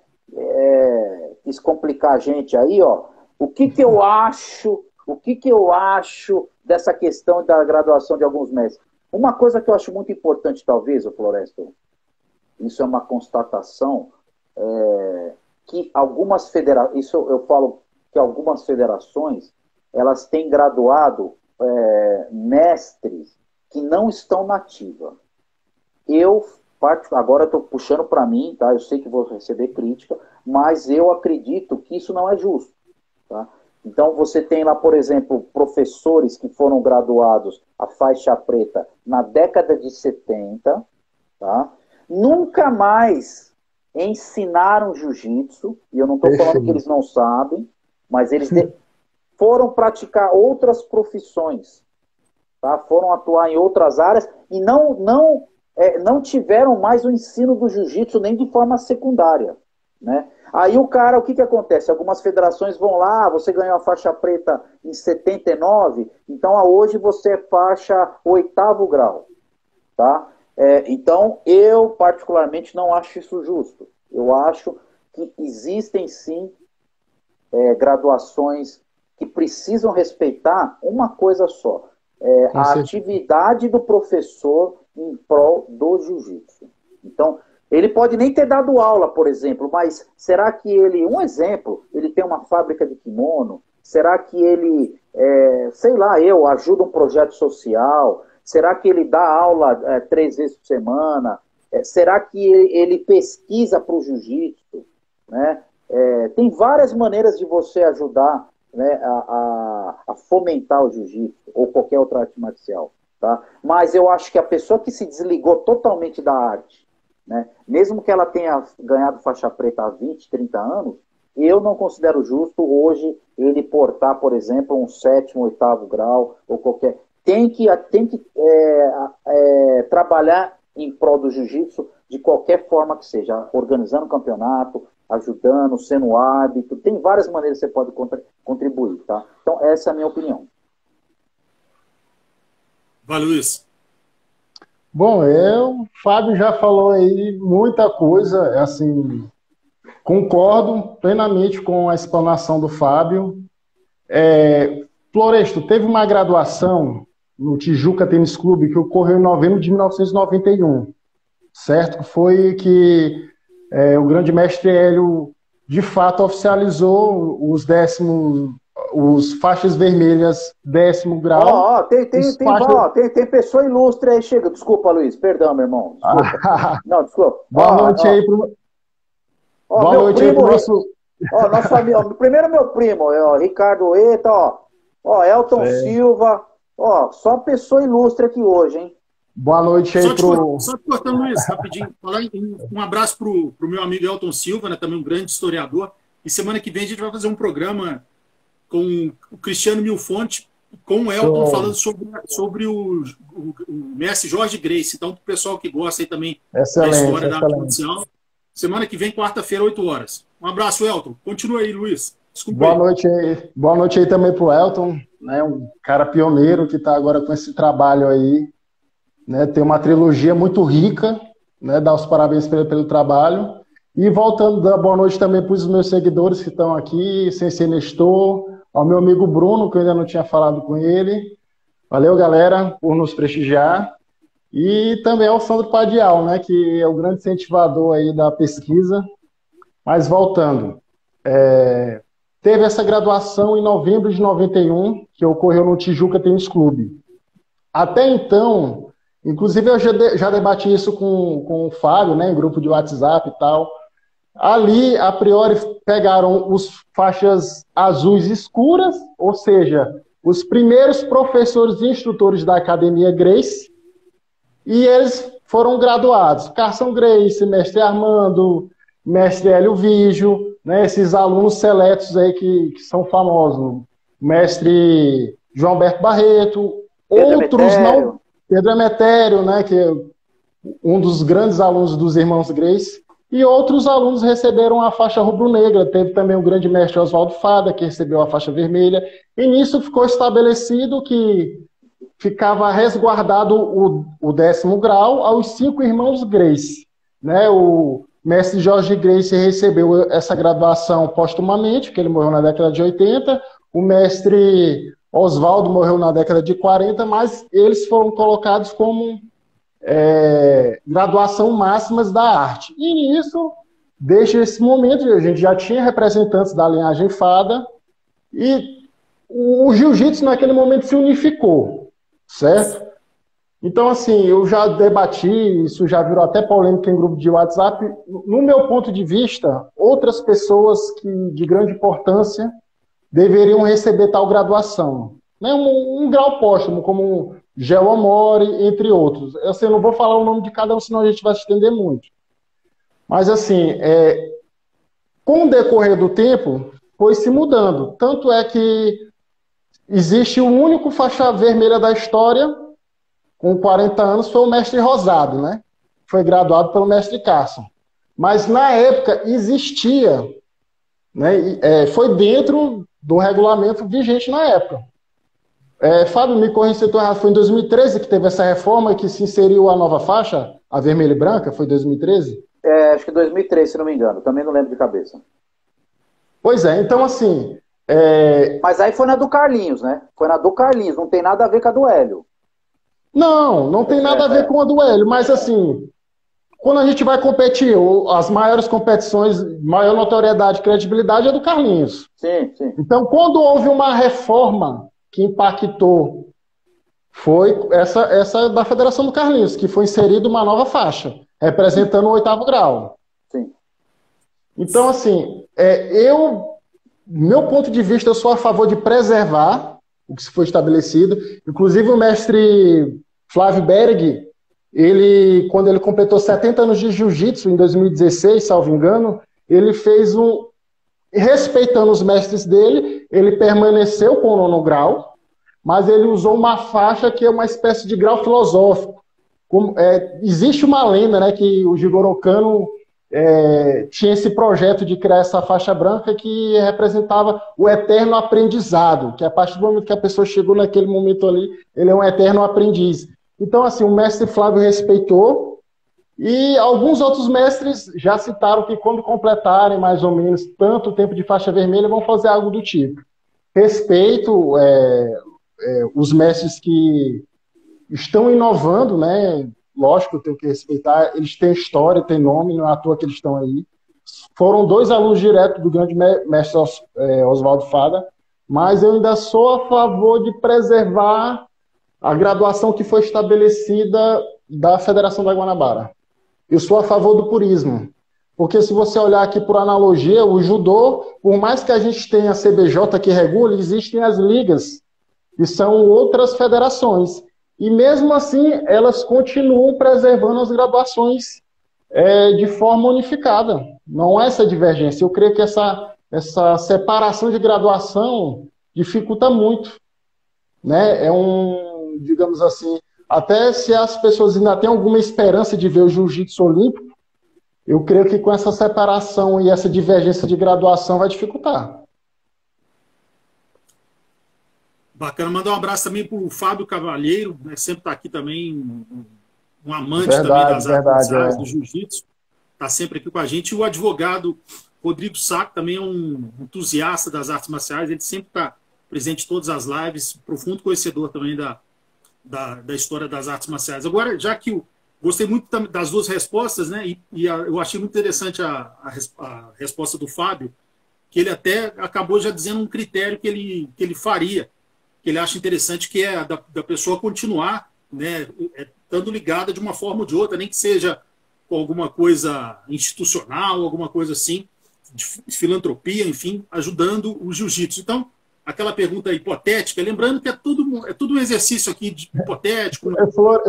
complicar a gente aí, ó, o que eu acho dessa questão da graduação de alguns mestres? Uma coisa que eu acho muito importante, talvez, o Floresta, isso é uma constatação, que algumas federações, isso eu falo que algumas federações, elas têm graduado mestres que não estão na ativa. Agora eu estou puxando para mim, tá? Eu sei que vou receber crítica, mas eu acredito que isso não é justo. Tá? Então você tem lá, por exemplo, professores que foram graduados a faixa preta na década de 70, tá? Nunca mais ensinaram jiu-jitsu, e eu não estou falando que eles não sabem, mas eles foram praticar outras profissões, tá? Foram atuar em outras áreas e não tiveram mais o ensino do jiu-jitsu nem de forma secundária. Né? Aí o cara, o que acontece? Algumas federações vão lá, você ganhou a faixa preta em 79, então hoje você é faixa 8º grau. Tá? Então, eu particularmente não acho isso justo. Eu acho que existem sim graduações que precisam respeitar uma coisa só, a atividade do professor em prol do jiu-jitsu. Então, ele pode nem ter dado aula, por exemplo, mas será que ele, um exemplo, ele tem uma fábrica de kimono? Será que ele, ajuda um projeto social? Será que ele dá aula 3 vezes por semana? Será que ele pesquisa para o jiu-jitsu? Né? Tem várias maneiras de você ajudar né, a fomentar o jiu-jitsu ou qualquer outra arte marcial. Tá? Mas eu acho que a pessoa que se desligou totalmente da arte, né, mesmo que ela tenha ganhado faixa preta há 20, 30 anos, eu não considero justo hoje ele portar, por exemplo, um 7º, 8º grau ou qualquer... Tem que trabalhar em prol do jiu-jitsu de qualquer forma que seja, organizando o campeonato, ajudando, sendo árbitro, tem várias maneiras que você pode contribuir, tá? Então, essa é a minha opinião. Vai, Luiz. Bom, o Fábio já falou aí muita coisa, assim, concordo plenamente com a explanação do Fábio. Floresto, teve uma graduação no Tijuca Tênis Clube que ocorreu em novembro de 1991, certo? Foi que o grande mestre Hélio, de fato, oficializou os faixas vermelhas 10º grau. Tem pessoa ilustre aí, chega. Desculpa, Luiz, perdão, meu irmão. Desculpa. Não, desculpa. Boa noite aí pro... Boa noite aí pro nosso... nosso amigo, primeiro meu primo, Ricardo Eta, Elton Silva, só pessoa ilustre aqui hoje, hein? Boa noite aí Só te cortando, Luiz, rapidinho. Um abraço pro meu amigo Elton Silva, né, também um grande historiador. E semana que vem a gente vai fazer um programa com o Cristiano Milfonte, com o Elton, falando sobre o mestre Jorge Gracie. Então, o pessoal que gosta aí também da história da arte marcial. Semana que vem, quarta-feira, 8 horas. Um abraço, Elton. Continua aí, Luiz. Desculpa. Boa noite aí também pro Elton, né, um cara pioneiro que está agora com esse trabalho aí, né, tem uma trilogia muito rica, né, dar os parabéns pelo trabalho. E voltando, dar boa noite também para os meus seguidores que estão aqui, Sensei Nestor, ao meu amigo Bruno, que eu ainda não tinha falado com ele. Valeu, galera, por nos prestigiar. E também ao Sandro Padial, né, que é o grande incentivador aí da pesquisa. Mas voltando, teve essa graduação em novembro de 91, que ocorreu no Tijuca Tênis Clube. Até então, inclusive eu já debati isso com o Fábio, né, em grupo de WhatsApp e tal. Ali, a priori, pegaram os faixas azuis escuras, ou seja, os primeiros professores e instrutores da Academia Gracie, e eles foram graduados. Carson Gracie, mestre Armando, mestre Hélio Vigio, né, esses alunos seletos aí que são famosos. Mestre João Alberto Barreto, Pedro Emetério, né, que é um dos grandes alunos dos irmãos Gracie. E outros alunos receberam a faixa rubro-negra. Teve também o grande mestre Oswaldo Fada, que recebeu a faixa vermelha. E nisso ficou estabelecido que ficava resguardado o 10º grau aos 5 irmãos Gracie. Né? O mestre Jorge Gracie recebeu essa graduação postumamente, porque ele morreu na década de 80. O mestre Oswaldo morreu na década de 40, mas eles foram colocados como... graduação máximas da arte. E nisso, desde esse momento, a gente já tinha representantes da linhagem Fada e o jiu-jitsu naquele momento se unificou, certo? Então, assim, eu já debati, isso já virou até polêmica em grupo de WhatsApp. No meu ponto de vista, outras pessoas de grande importância deveriam receber tal graduação. Né? Um grau póstumo, como Geo Amore, entre outros. Eu não vou falar o nome de cada um, senão a gente vai se estender muito. Mas, assim, com o decorrer do tempo, foi se mudando. Tanto é que existe o único faixa vermelha da história, com 40 anos, foi o mestre Rosado, né? Foi graduado pelo mestre Carson. Mas, na época, existia, né? Foi dentro do regulamento vigente na época. Fábio, me corrija se eu estou errado, foi em 2013 que teve essa reforma e que se inseriu a nova faixa, a vermelha e branca, foi 2013? Acho que 2013, se não me engano, também não lembro de cabeça. Pois é, então assim... Mas aí foi na do Carlinhos, né? Foi na do Carlinhos, não tem nada a ver com a do Hélio. Não tem nada a ver com a do Hélio, mas assim, quando a gente vai competir, as maiores competições, maior notoriedade e credibilidade é do Carlinhos. Sim. Então, quando houve uma reforma que impactou, foi essa da Federação do Carlinhos, que foi inserida uma nova faixa, representando o 8º grau. Sim. Então, assim, eu meu ponto de vista, eu sou a favor de preservar o que foi estabelecido. Inclusive, o mestre Flávio Berg, ele, quando ele completou 70 anos de jiu-jitsu, em 2016, salvo engano, ele fez respeitando os mestres dele, ele permaneceu com o 9º grau, mas ele usou uma faixa que é uma espécie de grau filosófico. Existe uma lenda, né, que o Jigoro Kano tinha esse projeto de criar essa faixa branca que representava o eterno aprendizado, que a partir do momento que a pessoa chegou naquele momento ali, ele é um eterno aprendiz. Então, assim, o mestre Flávio respeitou, e alguns outros mestres já citaram que quando completarem mais ou menos tanto tempo de faixa vermelha, vão fazer algo do tipo. Respeito os mestres que estão inovando, né? Lógico, eu tenho que respeitar, eles têm história, têm nome, não é à toa que eles estão aí. Foram 2 alunos diretos do grande mestre Oswaldo Fada, mas eu ainda sou a favor de preservar a graduação que foi estabelecida da Federação da Guanabara. Eu sou a favor do purismo, porque se você olhar aqui por analogia, o judô, por mais que a gente tenha a CBJ que regula, existem as ligas, que são outras federações. E mesmo assim, elas continuam preservando as graduações de forma unificada. Não há essa divergência. Eu creio que essa separação de graduação dificulta muito. Né? Digamos assim, até se as pessoas ainda têm alguma esperança de ver o jiu-jitsu olímpico, eu creio que com essa separação e essa divergência de graduação vai dificultar. Bacana, mandar um abraço também para o Fábio Cavalheiro, né? Sempre está aqui também, um amante também das artes marciais, do jiu-jitsu, está sempre aqui com a gente. E o advogado Rodrigo Saco também é um entusiasta das artes marciais, ele sempre está presente em todas as lives, profundo conhecedor também da história das artes marciais. Agora, já que eu gostei muito das 2 respostas, né? Eu achei muito interessante a resposta do Fábio, que ele até acabou já dizendo um critério que ele faria, que ele acha interessante, que é da pessoa continuar, né, estando ligada de uma forma ou de outra, nem que seja com alguma coisa institucional, alguma coisa assim, de filantropia, enfim, ajudando o jiu-jitsu. Então, aquela pergunta hipotética, lembrando que é tudo um exercício aqui hipotético.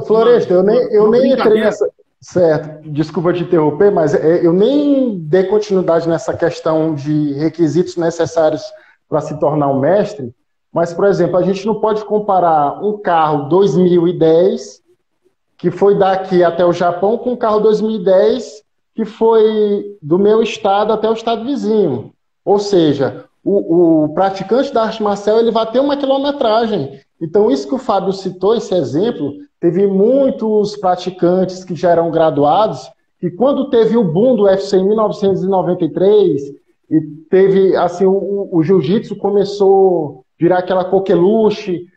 Floresta, eu nem entrei nessa... Certo, desculpa te interromper, mas eu nem dei continuidade nessa questão de requisitos necessários para se tornar um mestre. Mas, por exemplo, a gente não pode comparar um carro 2010, que foi daqui até o Japão, com um carro 2010, que foi do meu estado até o estado vizinho. Ou seja, o praticante da arte marcial ele vai ter uma quilometragem. Então, isso que o Fábio citou, esse exemplo, teve muitos praticantes que já eram graduados, que quando teve o boom do UFC em 1993, e teve, assim, o jiu-jitsu começou virar aquela coqueluche,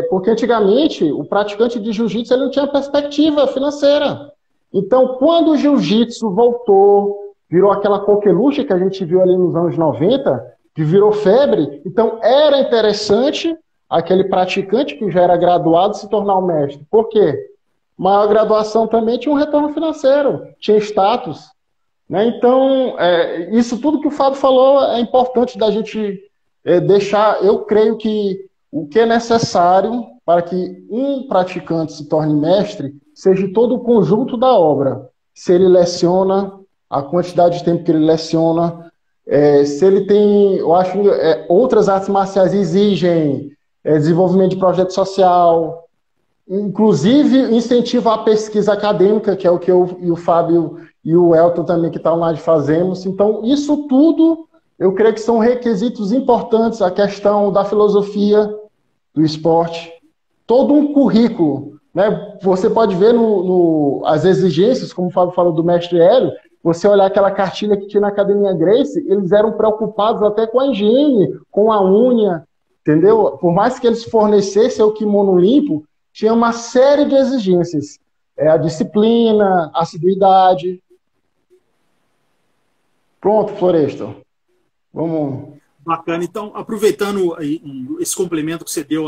porque antigamente o praticante de jiu-jitsu ele não tinha perspectiva financeira. Então, quando o jiu-jitsu voltou, virou aquela coqueluche que a gente viu ali nos anos 90, que virou febre, então era interessante aquele praticante que já era graduado se tornar um mestre. Por quê? Maior graduação também tinha um retorno financeiro, tinha status. Né? Então, isso tudo que o Fábio falou é importante da gente deixar. Eu creio que o que é necessário para que um praticante se torne mestre seja todo o conjunto da obra. Se ele leciona, a quantidade de tempo que ele leciona, se ele tem, eu acho, outras artes marciais exigem desenvolvimento de projeto social, inclusive incentivo à pesquisa acadêmica, que é o que eu e o Fábio e o Elton também que estão lá fazemos. Então, isso tudo, eu creio que são requisitos importantes, a questão da filosofia do esporte, todo um currículo. Né? Você pode ver as exigências, como o Fábio falou do mestre Hélio, você olhar aquela cartilha que tinha na Academia Gracie, eles eram preocupados até com a higiene, com a unha, entendeu? Por mais que eles fornecessem o kimono limpo, tinha uma série de exigências. A disciplina, a assiduidade. Pronto, Floresta. Vamos... Bacana. Então, aproveitando esse complemento que você deu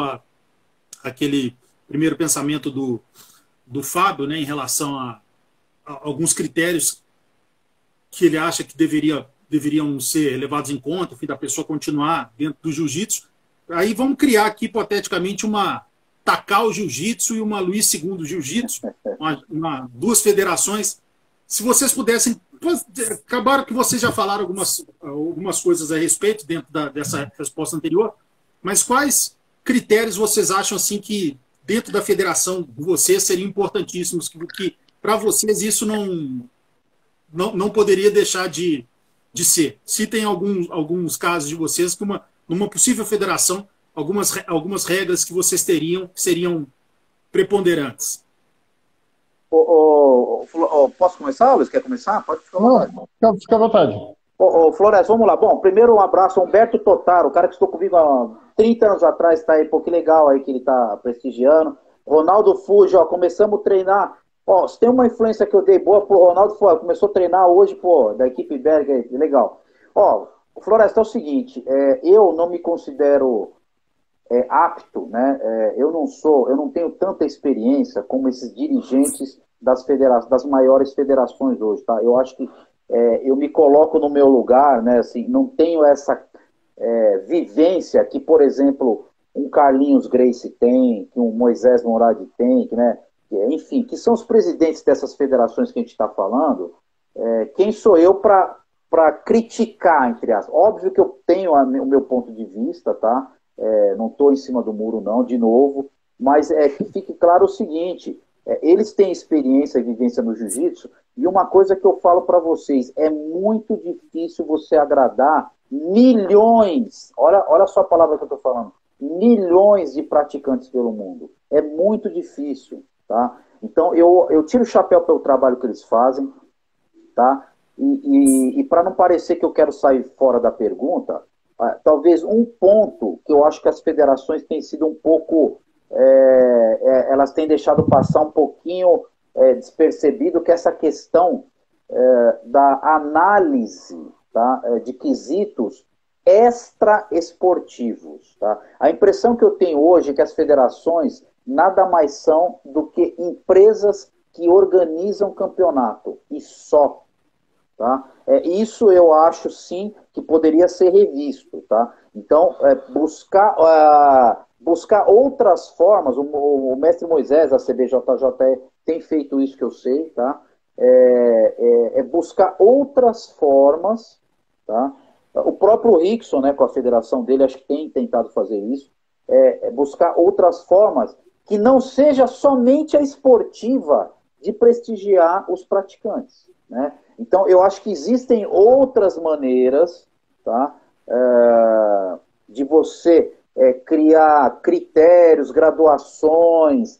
àquele primeiro pensamento do Fábio, né, em relação a alguns critérios que ele acha que deveria deveriam ser levados em conta, enfim, da pessoa continuar dentro do jiu-jitsu. Aí vamos criar aqui, hipoteticamente, uma Takao Jiu-Jitsu e uma Luiz II Jiu-Jitsu, duas federações. Se vocês pudessem... Acabaram que vocês já falaram algumas coisas a respeito dentro dessa resposta anterior, mas quais critérios vocês acham assim que dentro da federação de vocês seriam importantíssimos, que para vocês isso não poderia deixar de ser? Citem alguns casos de vocês que numa possível federação, algumas regras que vocês teriam que seriam preponderantes. Posso começar, Luiz? Quer começar? Pode ficar à vontade. Fica à vontade. Flores, vamos lá. Bom, primeiro um abraço ao Humberto Totaro, o cara que estou comigo há 30 anos atrás, tá aí, pô, que legal aí que ele tá prestigiando. Ronaldo Fuji, ó, começamos a treinar. Ó, se tem uma influência que eu dei boa pro Ronaldo, começou a treinar hoje, pô, da equipe Berg aí, legal. Ó, Floresta, é o seguinte, eu não me considero apto, né? Eu não tenho tanta experiência como esses dirigentes das maiores federações hoje, tá? Eu acho que eu me coloco no meu lugar, né? Assim, não tenho essa vivência que, por exemplo, um Carlinhos Gracie tem, que um Moisés Moradi tem, que, né? Enfim, que são os presidentes dessas federações que a gente está falando. Quem sou eu para criticar, entre aspas? Óbvio que eu tenho o meu ponto de vista, tá? Não estou em cima do muro, não, de novo, mas que fique claro o seguinte, eles têm experiência e vivência no jiu-jitsu, e uma coisa que eu falo para vocês, é muito difícil você agradar milhões, olha só a palavra que eu estou falando, milhões de praticantes pelo mundo. É muito difícil, tá? Então, eu tiro o chapéu pelo trabalho que eles fazem, tá? E para não parecer que eu quero sair fora da pergunta, talvez um ponto que eu acho que as federações têm sido um pouco... elas têm deixado passar um pouquinho despercebido, que é essa questão da análise, tá? De quesitos extra-esportivos. Tá? A impressão que eu tenho hoje é que as federações nada mais são do que empresas que organizam campeonato, e só. Tá? Isso eu acho, sim, que poderia ser revisto. Tá? Então, buscar outras formas, o mestre Moisés, da CBJJE, tem feito isso que eu sei, tá? Buscar outras formas, tá? O próprio Rickson, né, com a federação dele, acho que tem tentado fazer isso, buscar outras formas que não seja somente a esportiva de prestigiar os praticantes, né? Então, eu acho que existem outras maneiras, tá, de você criar critérios, graduações,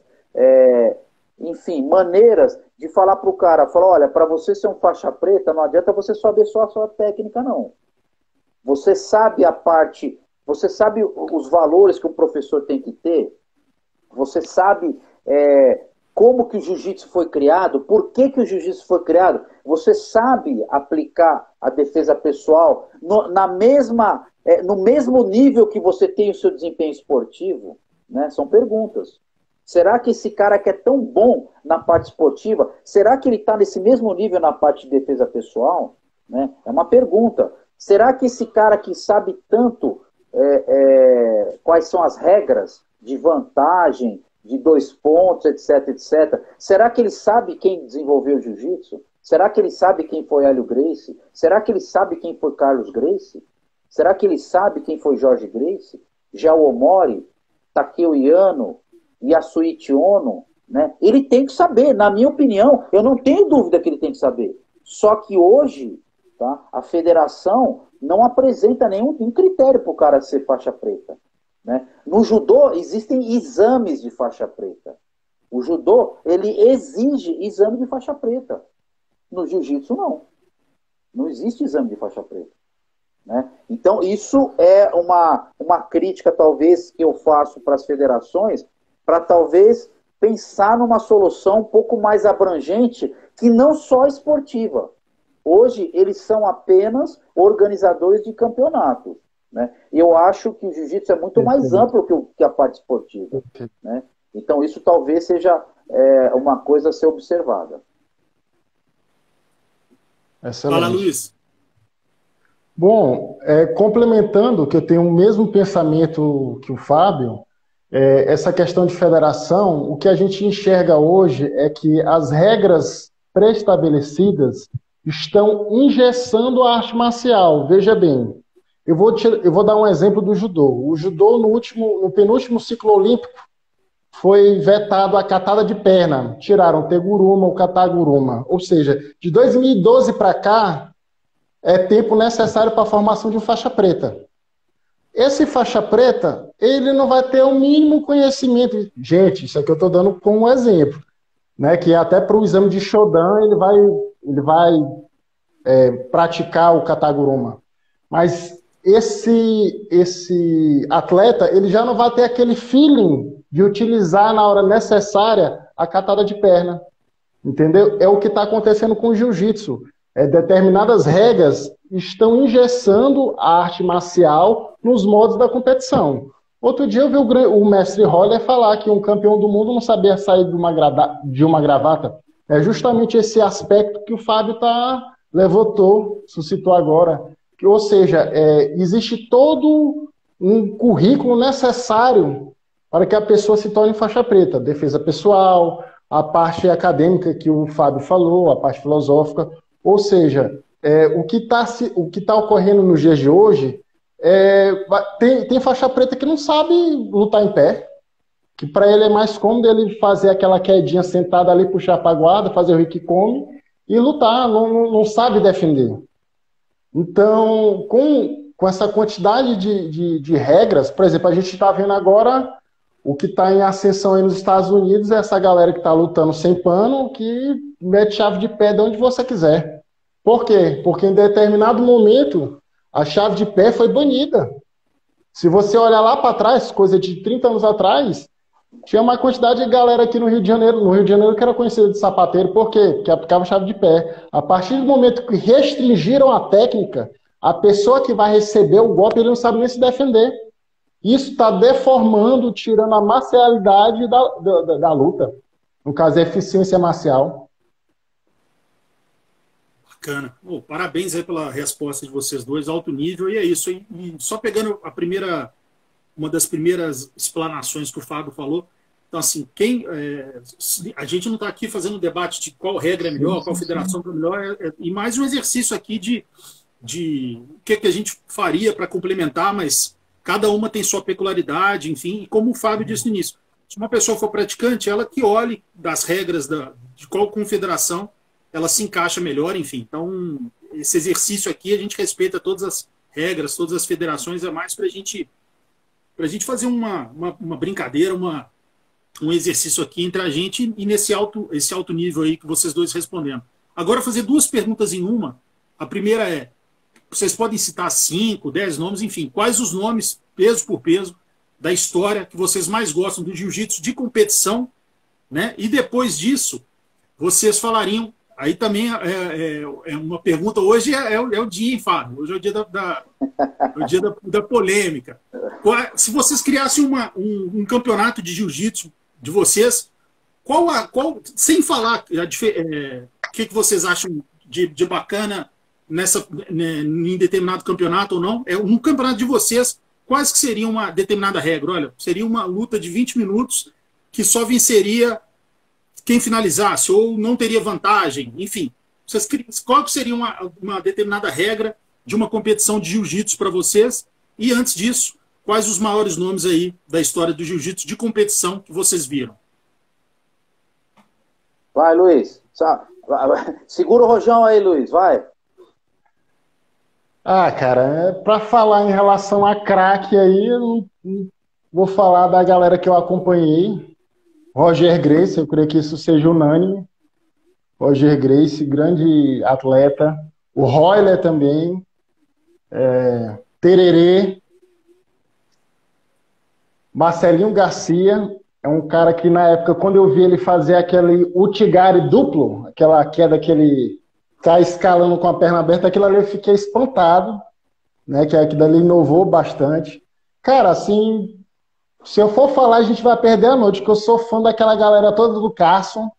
enfim, maneiras de falar para o cara, olha, para você ser um faixa preta, não adianta você saber só a sua técnica, não. Você sabe você sabe os valores que um professor tem que ter, você sabe como que o jiu-jitsu foi criado, por que o jiu-jitsu foi criado, você sabe aplicar a defesa pessoal no mesmo nível que você tem o seu desempenho esportivo, né? São perguntas. Será que esse cara que é tão bom na parte esportiva, será que ele está nesse mesmo nível na parte de defesa pessoal? Né? É uma pergunta. Será que esse cara que sabe tanto quais são as regras de vantagem, de 2 pontos, etc, etc, será que ele sabe quem desenvolveu o jiu-jitsu? Será que ele sabe quem foi Hélio Gracie? Será que ele sabe quem foi Carlos Gracie? Será que ele sabe quem foi Jorge Gracie? Jao Omori, Takeo Iano, Yasuichi Ono, né? Ele tem que saber, na minha opinião, eu não tenho dúvida que ele tem que saber. Só que hoje, tá, a federação não apresenta nenhum critério para o cara ser faixa preta. Né? No judô existem exames de faixa preta. O judô, ele exige exame de faixa preta. No jiu-jitsu, não. Não existe exame de faixa preta. Né? Então, isso é uma crítica, talvez, que eu faço para as federações, para talvez pensar numa solução um pouco mais abrangente, que não só esportiva. Hoje, eles são apenas organizadores de campeonatos. Né? Eu acho que o jiu-jitsu é muito mais amplo que a parte esportiva. Né? Então, isso talvez seja uma coisa a ser observada. Excelente. Fala, Luiz. Bom, complementando, que eu tenho o mesmo pensamento que o Fábio, essa questão de federação, o que a gente enxerga hoje é que as regras pré-estabelecidas estão engessando a arte marcial. Veja bem, eu vou dar um exemplo do judô. O judô, no penúltimo ciclo olímpico, foi vetado a catada de perna. Tiraram o teguruma, o kataguruma. Ou seja, de 2012 para cá, é tempo necessário para a formação de um faixa preta. Esse faixa preta, ele não vai ter o mínimo conhecimento. Gente, isso aqui eu estou dando como um exemplo, né? Que até para o exame de Shodan ele vai praticar o kataguruma. Mas esse atleta, ele já não vai ter aquele feeling de utilizar na hora necessária a catada de perna. Entendeu? É o que está acontecendo com o jiu-jitsu. Determinadas regras estão engessando a arte marcial nos modos da competição. Outro dia eu vi o mestre Roller falar que um campeão do mundo não sabia sair de uma gravata. É justamente esse aspecto que o Fábio suscitou agora. Ou seja, existe todo um currículo necessário para que a pessoa se torne faixa preta. Defesa pessoal, a parte acadêmica que o Fábio falou, a parte filosófica. Ou seja, o que está ocorrendo nos dias de hoje, tem faixa preta que não sabe lutar em pé, que para ele é mais cômodo ele fazer aquela quedinha sentada ali, puxar para a guarda, fazer o Rikikomi e lutar, não sabe defender. Então, com essa quantidade de regras, por exemplo, a gente está vendo agora o que está em ascensão aí nos Estados Unidos, é essa galera que está lutando sem pano, que mete chave de pé de onde você quiser. Por quê? Porque em determinado momento a chave de pé foi banida. Se você olhar lá para trás, coisa de 30 anos atrás, tinha uma quantidade de galera aqui no Rio de Janeiro que era conhecida de sapateiro, por quê? Porque aplicava chave de pé. A partir do momento que restringiram a técnica, a pessoa que vai receber o golpe, ele não sabe nem se defender. Isso está deformando, tirando a marcialidade da luta. No caso, a eficiência marcial. Bacana. Parabéns aí pela resposta de vocês dois, alto nível, e é isso. E só pegando uma das primeiras explanações que o Fábio falou, então assim, a gente não está aqui fazendo um debate de qual regra é melhor, qual federação é melhor, e mais um exercício aqui de o que a gente faria para complementar, mas cada uma tem sua peculiaridade, enfim, e como o Fábio disse no início, se uma pessoa for praticante, ela que olhe das regras de qual confederação ela se encaixa melhor, enfim. Então, esse exercício aqui, a gente respeita todas as regras, todas as federações, é mais para a gente fazer uma brincadeira, um exercício aqui entre a gente e esse alto nível aí que vocês dois responderam. Agora, fazer duas perguntas em uma. A primeira é, vocês podem citar 5, 10 nomes, enfim, quais os nomes, peso por peso, da história que vocês mais gostam do jiu-jitsu de competição, né? E depois disso, vocês falariam. Aí também é uma pergunta. Hoje é o dia, hein, Fábio? Hoje é o dia da polêmica. Se vocês criassem um campeonato de jiu-jitsu de vocês, sem falar o que vocês acham de bacana em determinado campeonato ou não, no campeonato de vocês, quais que seriam uma determinada regra? Olha, seria uma luta de 20 minutos que só venceria quem finalizasse, ou não teria vantagem, enfim. Qual seria uma determinada regra de uma competição de jiu-jitsu para vocês? E antes disso, quais os maiores nomes aí da história do jiu-jitsu de competição que vocês viram? Vai, Luiz. Segura o rojão aí, Luiz, vai. Cara, para falar em relação a craque aí, eu não vou falar da galera que eu acompanhei. Roger Gracie, eu creio que isso seja unânime. Roger Gracie, grande atleta. O Royler também. Tererê. Marcelinho Garcia. É um cara que, na época, quando eu vi ele fazer aquele utigari duplo, aquela queda que ele cai escalando com a perna aberta, aquilo ali eu fiquei espantado, né? Que aquilo ali inovou bastante. Cara, assim... Se eu for falar, a gente vai perder a noite, porque eu sou fã daquela galera toda do Carson,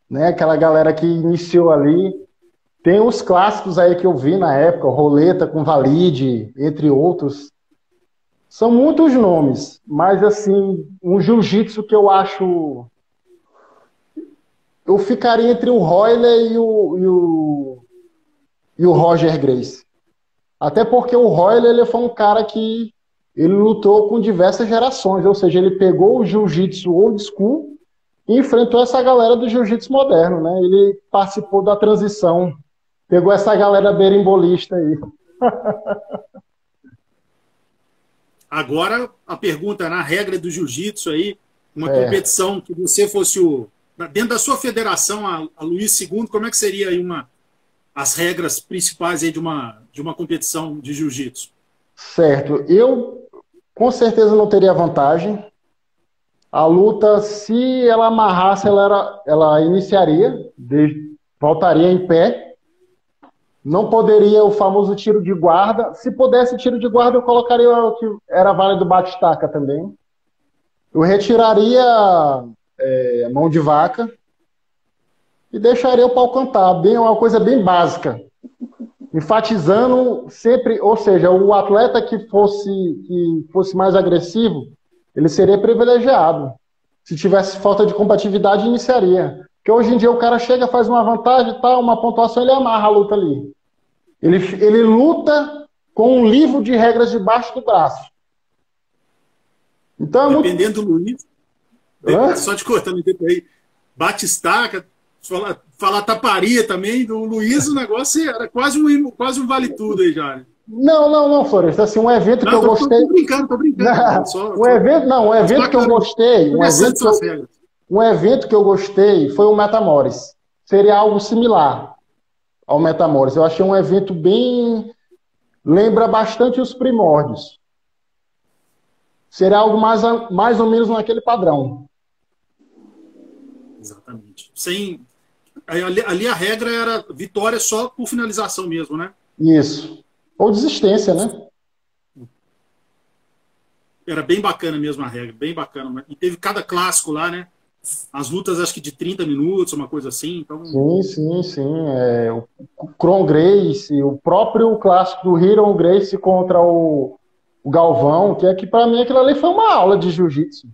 né? Aquela galera que iniciou ali. Tem os clássicos aí que eu vi na época, Roleta com Valide, entre outros. São muitos nomes, mas assim, um jiu-jitsu que eu acho... Eu ficaria entre o Royler e o Roger Gracie. Até porque o Royler ele foi um cara que ele lutou com diversas gerações, ou seja, ele pegou o jiu-jitsu old school e enfrentou essa galera do jiu-jitsu moderno, né? Ele participou da transição, pegou essa galera berimbolista aí. Agora, a pergunta, na regra do jiu-jitsu aí, uma competição que você fosse dentro da sua federação, a Luiz II, como é que seria aí as regras principais aí de uma competição de jiu-jitsu? Certo. Eu, com certeza, não teria vantagem. A luta, se ela amarrasse, ela iniciaria, voltaria em pé. Não poderia o famoso tiro de guarda. Se pudesse tiro de guarda, eu colocaria o que era válido bate-estaca também. Eu retiraria mão de vaca e deixaria o pau cantar. Uma coisa bem básica. Enfatizando sempre, ou seja, o atleta que fosse mais agressivo, ele seria privilegiado. Se tivesse falta de combatividade, iniciaria. Porque hoje em dia o cara chega, faz uma vantagem, tá, uma pontuação, ele amarra a luta ali. Ele luta com um livro de regras debaixo do braço. Então, dependendo do Luiz, só te cortando o tempo aí, bate-estaca, falar taparia também, do Luiz o negócio era quase um vale-tudo aí já. Não, Floresta, assim, um evento que eu gostei... Tô brincando. Um evento que eu gostei... Um evento que eu gostei foi o Metamoris. Seria algo similar ao Metamoris. Eu achei um evento bem... Lembra bastante os primórdios. Seria algo mais ou menos naquele padrão. Exatamente. Ali a regra era vitória só por finalização mesmo, né? Isso. Ou desistência, né? Era bem bacana mesmo a regra, bem bacana. E teve cada clássico lá, né? As lutas, acho que de 30 minutos, uma coisa assim. Então... Sim. O Kron Gracie, o próprio clássico do Ryron Gracie contra o Galvão, que para mim aquilo ali foi uma aula de jiu-jitsu.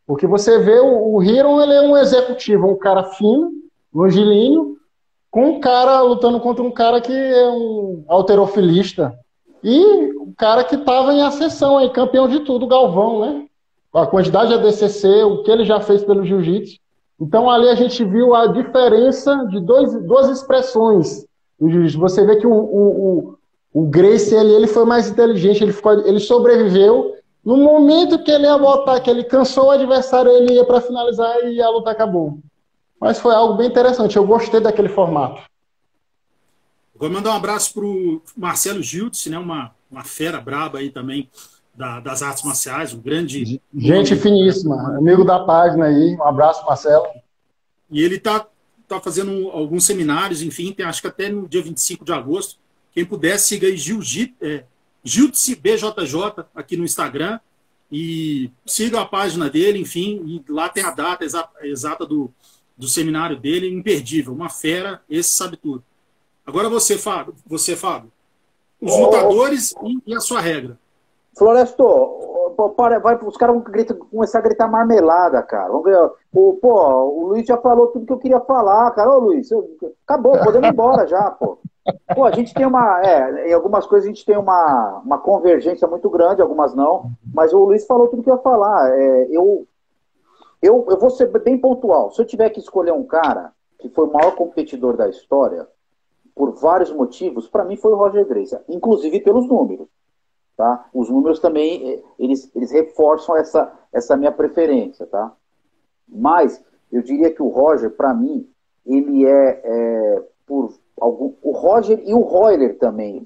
Porque você vê o Ryron, ele é um executivo, um cara fino, longilíneo, com um cara lutando contra um cara que é um halterofilista. E o cara que estava em ascensão, aí, campeão de tudo, o Galvão, né? A quantidade de ADCC, o que ele já fez pelo jiu-jitsu. Então ali a gente viu a diferença de duas expressões do jiu-jitsu. Você vê que o Gracie ele foi mais inteligente, ele sobreviveu. No momento que ele ia botar, que ele cansou o adversário, ele ia para finalizar e a luta acabou. Mas foi algo bem interessante, eu gostei daquele formato. Vou mandar um abraço para o Marcelo Giltz, né, uma fera braba aí também das artes marciais, um grande... Gente finíssima, amigo da página aí, um abraço, Marcelo. E ele tá fazendo alguns seminários, enfim, acho que até no dia 25 de agosto, quem puder, siga aí Giltz BJJ aqui no Instagram e siga a página dele, enfim, e lá tem a data exata do seminário dele, imperdível, uma fera, esse sabe tudo. Agora você, Fábio, os lutadores e a sua regra. Floresto, os caras vão começar a gritar marmelada, cara. O Luiz já falou tudo que eu queria falar, cara. Ô, Luiz, acabou, podemos ir embora já, pô. Pô, a gente tem em algumas coisas a gente tem uma convergência muito grande, algumas não, mas o Luiz falou tudo que eu ia falar. Eu vou ser bem pontual. Se eu tiver que escolher um cara que foi o maior competidor da história, por vários motivos, para mim foi o Roger Gracie, inclusive pelos números. Tá? Os números também, eles reforçam essa minha preferência. Tá? Mas eu diria que o Roger, para mim, ele o Roger e o Royler também.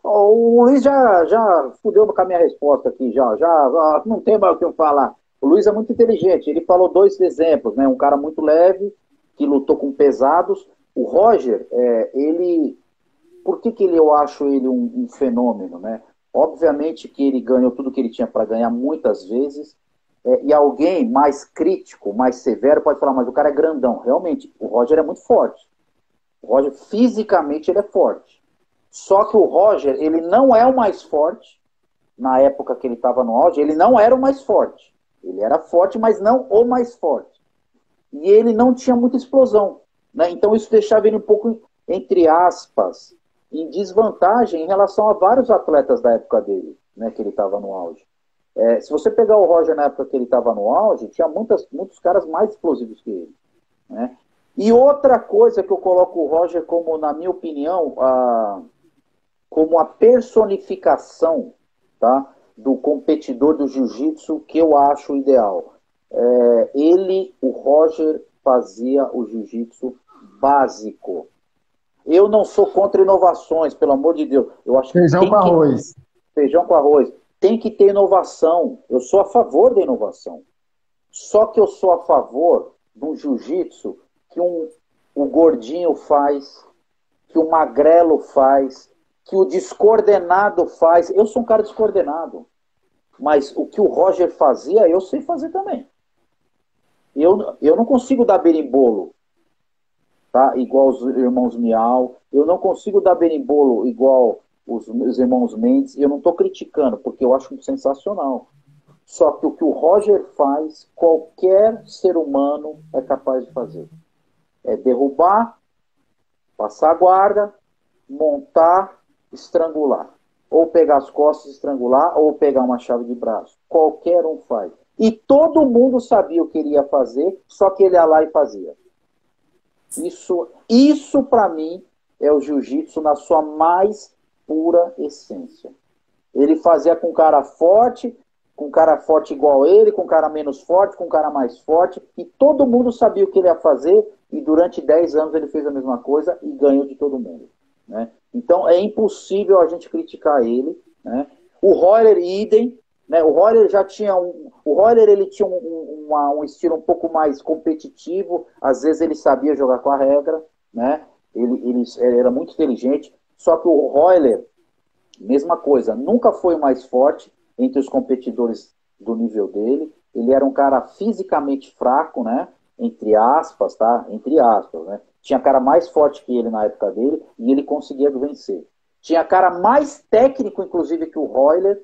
O Luiz já fudeu com a minha resposta aqui, já não tem mais o que eu falar. O Luiz é muito inteligente, ele falou dois exemplos, né? Um cara muito leve, que lutou com pesados. O Roger, por que eu acho ele um fenômeno, né? Obviamente que ele ganhou tudo que ele tinha para ganhar muitas vezes, e alguém mais crítico, mais severo, pode falar, mas o cara é grandão. Realmente, o Roger é muito forte. O Roger, fisicamente, ele é forte. Só que o Roger, ele não é o mais forte. Na época que ele estava no auge, ele não era o mais forte. Ele era forte, mas não o mais forte. E ele não tinha muita explosão, né? Então isso deixava ele um pouco, entre aspas, em desvantagem em relação a vários atletas da época dele, né, que ele estava no auge. Se você pegar o Roger na época que ele estava no auge, tinha muitos caras mais explosivos que ele, né? E outra coisa que eu coloco o Roger como, na minha opinião, como a personificação, tá, do competidor do jiu-jitsu, que eu acho ideal. O Roger, fazia o jiu-jitsu básico. Eu não sou contra inovações, pelo amor de Deus. Eu acho que feijão com arroz. Feijão com arroz. Tem que ter inovação. Eu sou a favor da inovação. Só que eu sou a favor de um jiu-jitsu que o gordinho faz, que o magrelo faz, que o descoordenado faz. Eu sou um cara descoordenado. Mas o que o Roger fazia, eu sei fazer também. Eu não consigo dar berimbolo, tá? Igual os irmãos Miau. Eu não consigo dar berimbolo igual os meus irmãos Mendes. E eu não estou criticando, porque eu acho sensacional. Só que o que o Roger faz, qualquer ser humano é capaz de fazer. É derrubar, passar a guarda, montar, estrangular. Ou pegar as costas e estrangular, ou pegar uma chave de braço. Qualquer um faz. E todo mundo sabia o que ele ia fazer, só que ele ia lá e fazia. Isso para mim, é o jiu-jitsu na sua mais pura essência. Ele fazia com cara forte igual ele, com cara menos forte, com cara mais forte, e todo mundo sabia o que ele ia fazer, e durante 10 anos ele fez a mesma coisa e ganhou de todo mundo, né? Então é impossível a gente criticar ele, né? O Royler, idem, né? O Royler já tinha ele tinha um estilo um pouco mais competitivo, às vezes ele sabia jogar com a regra, né? Ele era muito inteligente, só que o Royler, mesma coisa, nunca foi o mais forte entre os competidores do nível dele. Ele era um cara fisicamente fraco, né? Entre aspas, tá? Entre aspas, né? Tinha cara mais forte que ele na época dele e ele conseguia vencer. Tinha cara mais técnico, inclusive, que o Royler,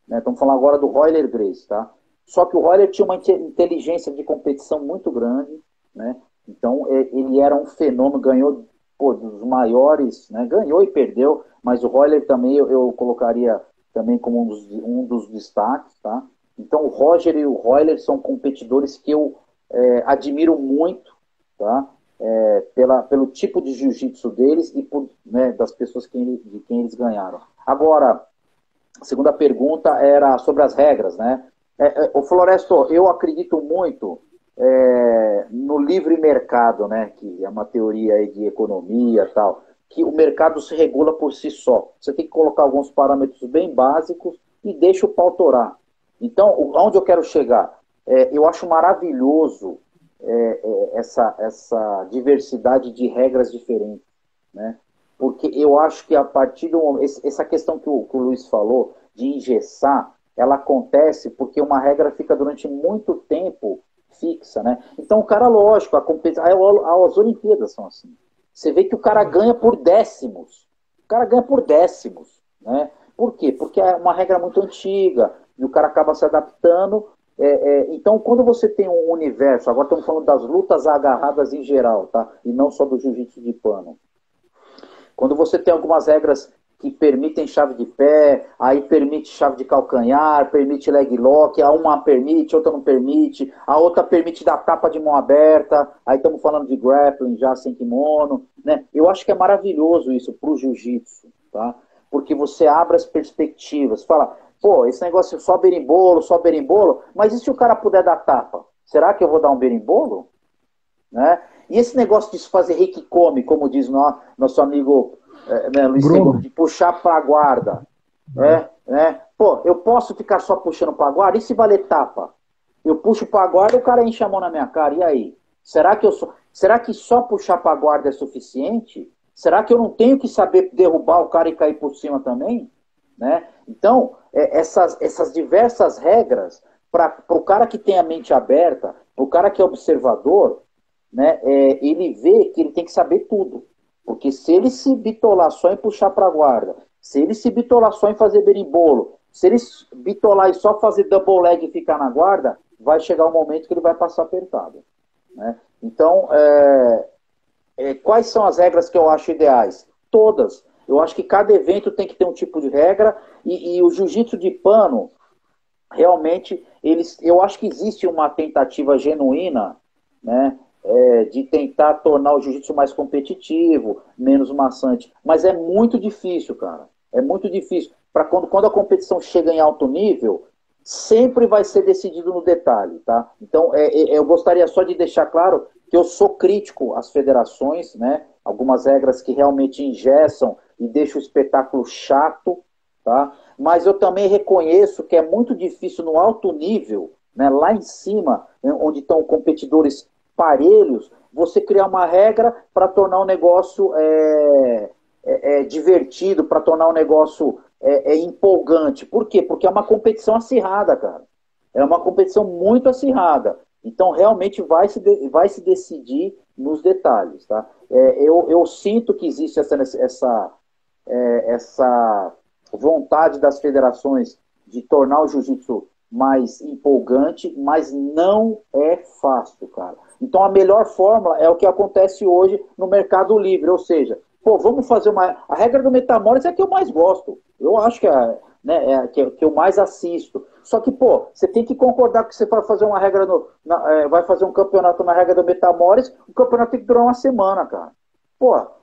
né? Estamos falando agora do Royler Gracie, tá? Só que o Royler tinha uma inteligência de competição muito grande, né? Então ele era um fenômeno, ganhou dos maiores, né? Ganhou e perdeu, mas o Royler também eu colocaria também como um dos destaques, tá? Então o Roger e o Royler são competidores que eu admiro muito, tá? Pelo tipo de jiu-jitsu deles e né, das pessoas de quem eles ganharam. Agora, a segunda pergunta era sobre as regras, né? O Floresto, eu acredito muito no livre mercado, né? Que é uma teoria aí de economia e tal, que o mercado se regula por si só. Você tem que colocar alguns parâmetros bem básicos e deixa o pau torar. Então, onde eu quero chegar? Eu acho maravilhoso essa diversidade de regras diferentes, né? Porque eu acho que a partir do momento... Essa questão que o Luiz falou, de engessar, ela acontece porque uma regra fica durante muito tempo fixa, né? Então, o cara, lógico, as Olimpíadas são assim. Você vê que o cara ganha por décimos. O cara ganha por décimos, né? Por quê? Porque é uma regra muito antiga e o cara acaba se adaptando. Então, quando você tem um universo, agora estamos falando das lutas agarradas em geral, tá? E não só do jiu-jitsu de pano. Quando você tem algumas regras que permitem chave de pé, aí permite chave de calcanhar, permite leg lock, a uma permite, outra não permite, a outra permite dar tapa de mão aberta, aí estamos falando de grappling já sem kimono, né? Eu acho que é maravilhoso isso para o jiu-jitsu, tá? Porque você abre as perspectivas, fala, pô, esse negócio só berimbolo, mas e se o cara puder dar tapa? Será que eu vou dar um berimbolo? Né? E esse negócio de se fazer rikikomi, como diz nosso amigo Luiz Segundo, de puxar para a guarda, Pô, eu posso ficar só puxando para a guarda? E se valer tapa? Eu puxo para a guarda e o cara enche a mão na minha cara, e aí? Será que só puxar para a guarda é suficiente? Será que eu não tenho que saber derrubar o cara e cair por cima também? Né? Então, essas diversas regras, para o cara que tem a mente aberta, para o cara que é observador, né, ele vê que ele tem que saber tudo. Porque se ele se bitolar só em puxar para a guarda, se ele se bitolar só em fazer berimbolo, se ele se bitolar e só fazer double leg e ficar na guarda, vai chegar um momento que ele vai passar apertado, né? Então, quais são as regras que eu acho ideais? Todas. Eu acho que cada evento tem que ter um tipo de regra e o jiu-jitsu de pano, realmente, eu acho que existe uma tentativa genuína, né, de tentar tornar o jiu-jitsu mais competitivo, menos maçante. Mas é muito difícil, cara. É muito difícil. Quando a competição chega em alto nível, sempre vai ser decidido no detalhe, tá? Então, eu gostaria só de deixar claro que eu sou crítico às federações, né? Algumas regras que realmente engessam e deixam o espetáculo chato, tá? Mas eu também reconheço que é muito difícil no alto nível, né, lá em cima, onde estão competidores parelhos, você criar uma regra para tornar o negócio divertido, para tornar o negócio empolgante. Por quê? Porque é uma competição acirrada, cara. É uma competição muito acirrada. Então, realmente vai se decidir nos detalhes, tá? Eu sinto que existe essa vontade das federações de tornar o jiu-jitsu mais empolgante, mas não é fácil, cara. Então, a melhor fórmula é o que acontece hoje no Mercado Livre, ou seja, vamos fazer a regra do Metamoris é a que eu mais gosto. Eu acho que que eu mais assisto. Só que, você tem que concordar que você vai fazer uma regra vai fazer um campeonato na regra do Metamoris, o campeonato tem que durar uma semana, cara.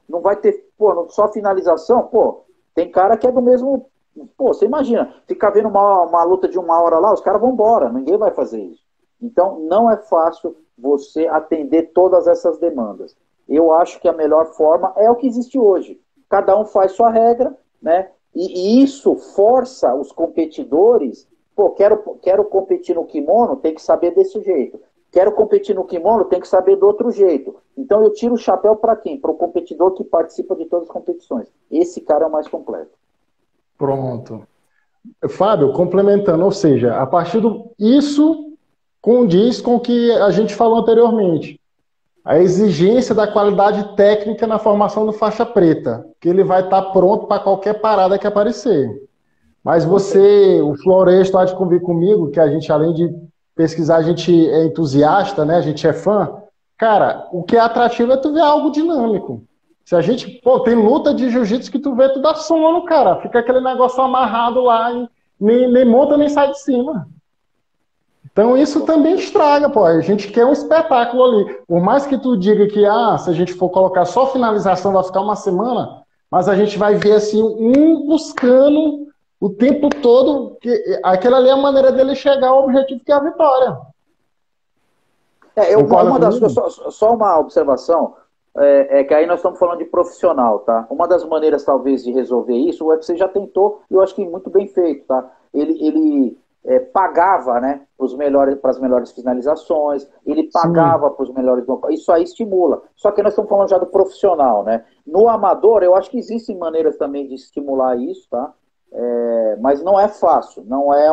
Não vai ter, só finalização, tem cara que é do mesmo. Você imagina, ficar vendo uma luta de 1 hora lá, os caras vão embora, ninguém vai fazer isso. Então, não é fácil você atender todas essas demandas. Eu acho que a melhor forma é o que existe hoje. Cada um faz sua regra, né? E isso força os competidores. Quero competir no kimono, tem que saber desse jeito. Quero competir no kimono, tem que saber do outro jeito. Então eu tiro o chapéu para quem? Para o competidor que participa de todas as competições. Esse cara é o mais completo. Pronto. Fábio, complementando, ou seja, a partir isso condiz com o que a gente falou anteriormente. A exigência da qualidade técnica na formação do faixa preta, que ele vai estar pronto para qualquer parada que aparecer. Mas o Florestan, há de convir comigo, que a gente, além de pesquisar, a gente é entusiasta, né? A gente é fã. Cara, o que é atrativo é tu ver algo dinâmico. Se a gente, tem luta de jiu-jitsu que tu vê, tu dá sono, cara. Fica aquele negócio amarrado lá, e nem monta nem sai de cima. Então isso também estraga, A gente quer um espetáculo ali. Por mais que tu diga que, se a gente for colocar só finalização, vai ficar uma semana, mas a gente vai ver assim, um buscando o tempo todo, que aquela ali é a maneira dele chegar ao objetivo que é a vitória. Só uma observação, que aí nós estamos falando de profissional, tá? Uma das maneiras, talvez, de resolver isso, o UFC já tentou, e eu acho que muito bem feito, tá? Ele pagava, né, para as melhores finalizações, ele pagava para os melhores... Isso aí estimula. Só que nós estamos falando já do profissional, né? No amador, eu acho que existem maneiras também de estimular isso, tá? Mas não é fácil, não é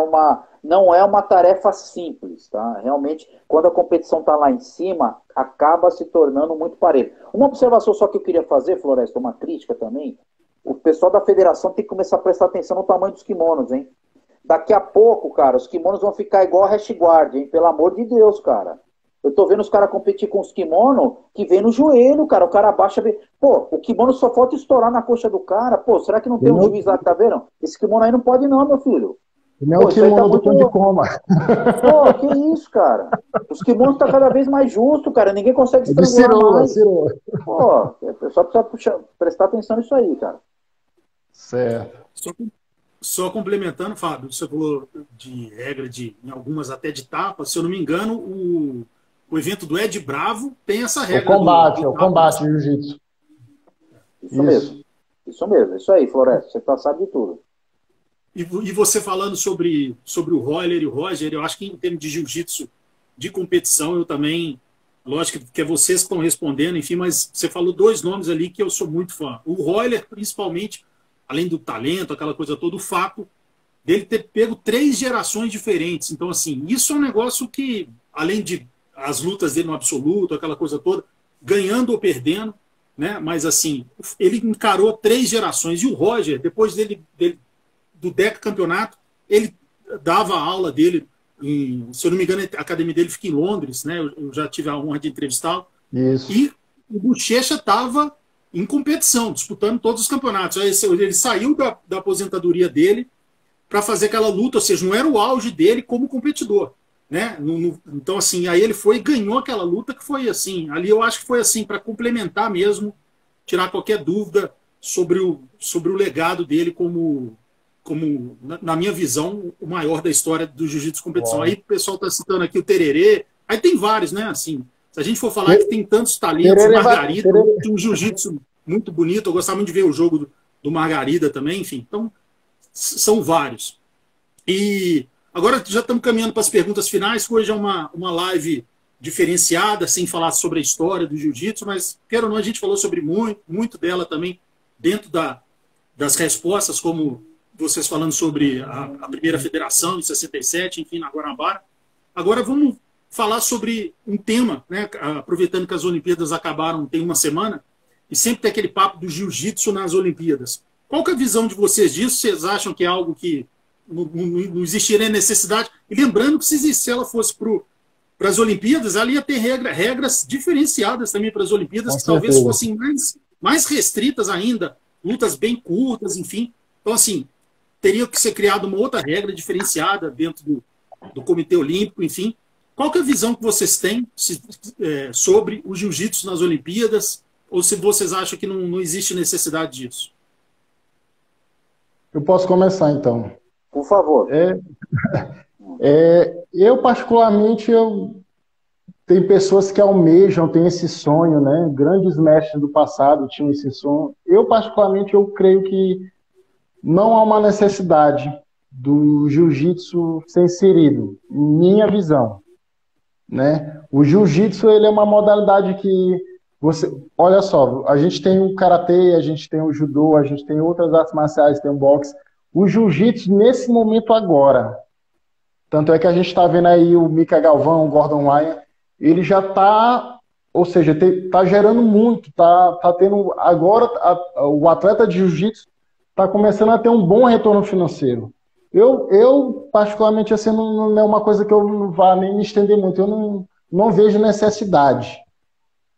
uma tarefa simples, tá? Realmente, quando a competição está lá em cima, acaba se tornando muito parelho. Uma observação só que eu queria fazer, Florestan, uma crítica também, o pessoal da federação tem que começar a prestar atenção no tamanho dos kimonos, hein? Daqui a pouco, cara, os kimonos vão ficar igual a Rash Guard, hein? Pelo amor de Deus, cara. Eu tô vendo os caras competir com os kimonos que vem no joelho, cara. O cara abaixa... o kimono só falta estourar na coxa do cara. Será que não tem um juiz lá que tá vendo? Esse kimono aí não pode não, meu filho. Não é o kimono do Pão de Coma. Que isso, cara? Os kimonos tá cada vez mais justo, cara. Ninguém consegue estrangular mais. Só precisa prestar atenção nisso aí, cara. Certo. Só complementando, Fábio, você falou de regra em algumas até de tapa. Se eu não me engano, o evento do Ed Bravo tem essa regra. O combate de jiu-jitsu. Isso mesmo. Isso aí, Florestan. Você sabe de tudo. E você falando sobre o Royler e o Roger, eu acho que em termos de jiu-jitsu de competição, eu também, lógico que é vocês que estão respondendo, enfim, mas você falou 2 nomes ali que eu sou muito fã. O Royler, principalmente, além do talento, aquela coisa toda, o fato dele ter pego 3 gerações diferentes. Então, assim, isso é um negócio que, além de as lutas dele no absoluto, aquela coisa toda, ganhando ou perdendo, né? Mas assim, ele encarou 3 gerações. E o Roger, depois do decacampeonato, ele dava a aula dele, se eu não me engano, a academia dele fica em Londres, né? Eu já tive a honra de entrevistá-lo. Isso. E o Bochecha estava em competição, disputando todos os campeonatos. Ele saiu da aposentadoria dele para fazer aquela luta, ou seja, não era o auge dele como competidor, né? Então, assim, aí ele foi e ganhou aquela luta que foi assim, ali eu acho que foi assim, para complementar mesmo, tirar qualquer dúvida sobre o legado dele como na minha visão, o maior da história do jiu-jitsu competição. Aí o pessoal está citando aqui o Tererê, aí tem vários, né? Assim, se a gente for falar que tem tantos talentos, Margarida, tinha um jiu-jitsu muito bonito, eu gostava muito de ver o jogo do Margarida também, enfim. Então, são vários. E agora já estamos caminhando para as perguntas finais, que hoje é uma live diferenciada, sem falar sobre a história do jiu-jitsu, mas, quero ou não, a gente falou sobre muito dela também dentro das respostas, como vocês falando sobre a primeira federação, em 67, enfim, na Guanabara. Agora vamos falar sobre um tema, né? Aproveitando que as Olimpíadas acabaram tem uma semana, e sempre tem aquele papo do jiu-jitsu nas Olimpíadas. Qual que é a visão de vocês disso? Vocês acham que é algo que não existiria necessidade? E lembrando que se ela fosse para as Olimpíadas, ela ia ter regras diferenciadas também para as Olimpíadas, que talvez fossem mais restritas ainda, lutas bem curtas, enfim. Então, assim, teria que ser criada uma outra regra diferenciada dentro do Comitê Olímpico, enfim. Qual que é a visão que vocês têm sobre o jiu-jitsu nas Olimpíadas? Ou se vocês acham que não existe necessidade disso? Eu posso começar, então. Por favor. Eu, particularmente, tem pessoas que almejam, têm esse sonho, né? Grandes mestres do passado tinham esse sonho. Eu, particularmente, eu creio que não há uma necessidade do jiu-jitsu ser inserido, minha visão, né? O jiu-jitsu, ele é uma modalidade que olha só, a gente tem o karatê, a gente tem o judô, a gente tem outras artes marciais, tem o boxe. O jiu-jitsu, nesse momento agora, tanto é que a gente está vendo aí o Mika Galvão, o Gordon Ryan, ele já está, ou seja, está gerando muito, tá tendo, agora o atleta de jiu-jitsu está começando a ter um bom retorno financeiro. Eu particularmente, assim, não é uma coisa que eu não vá nem me estender muito, eu não vejo necessidade,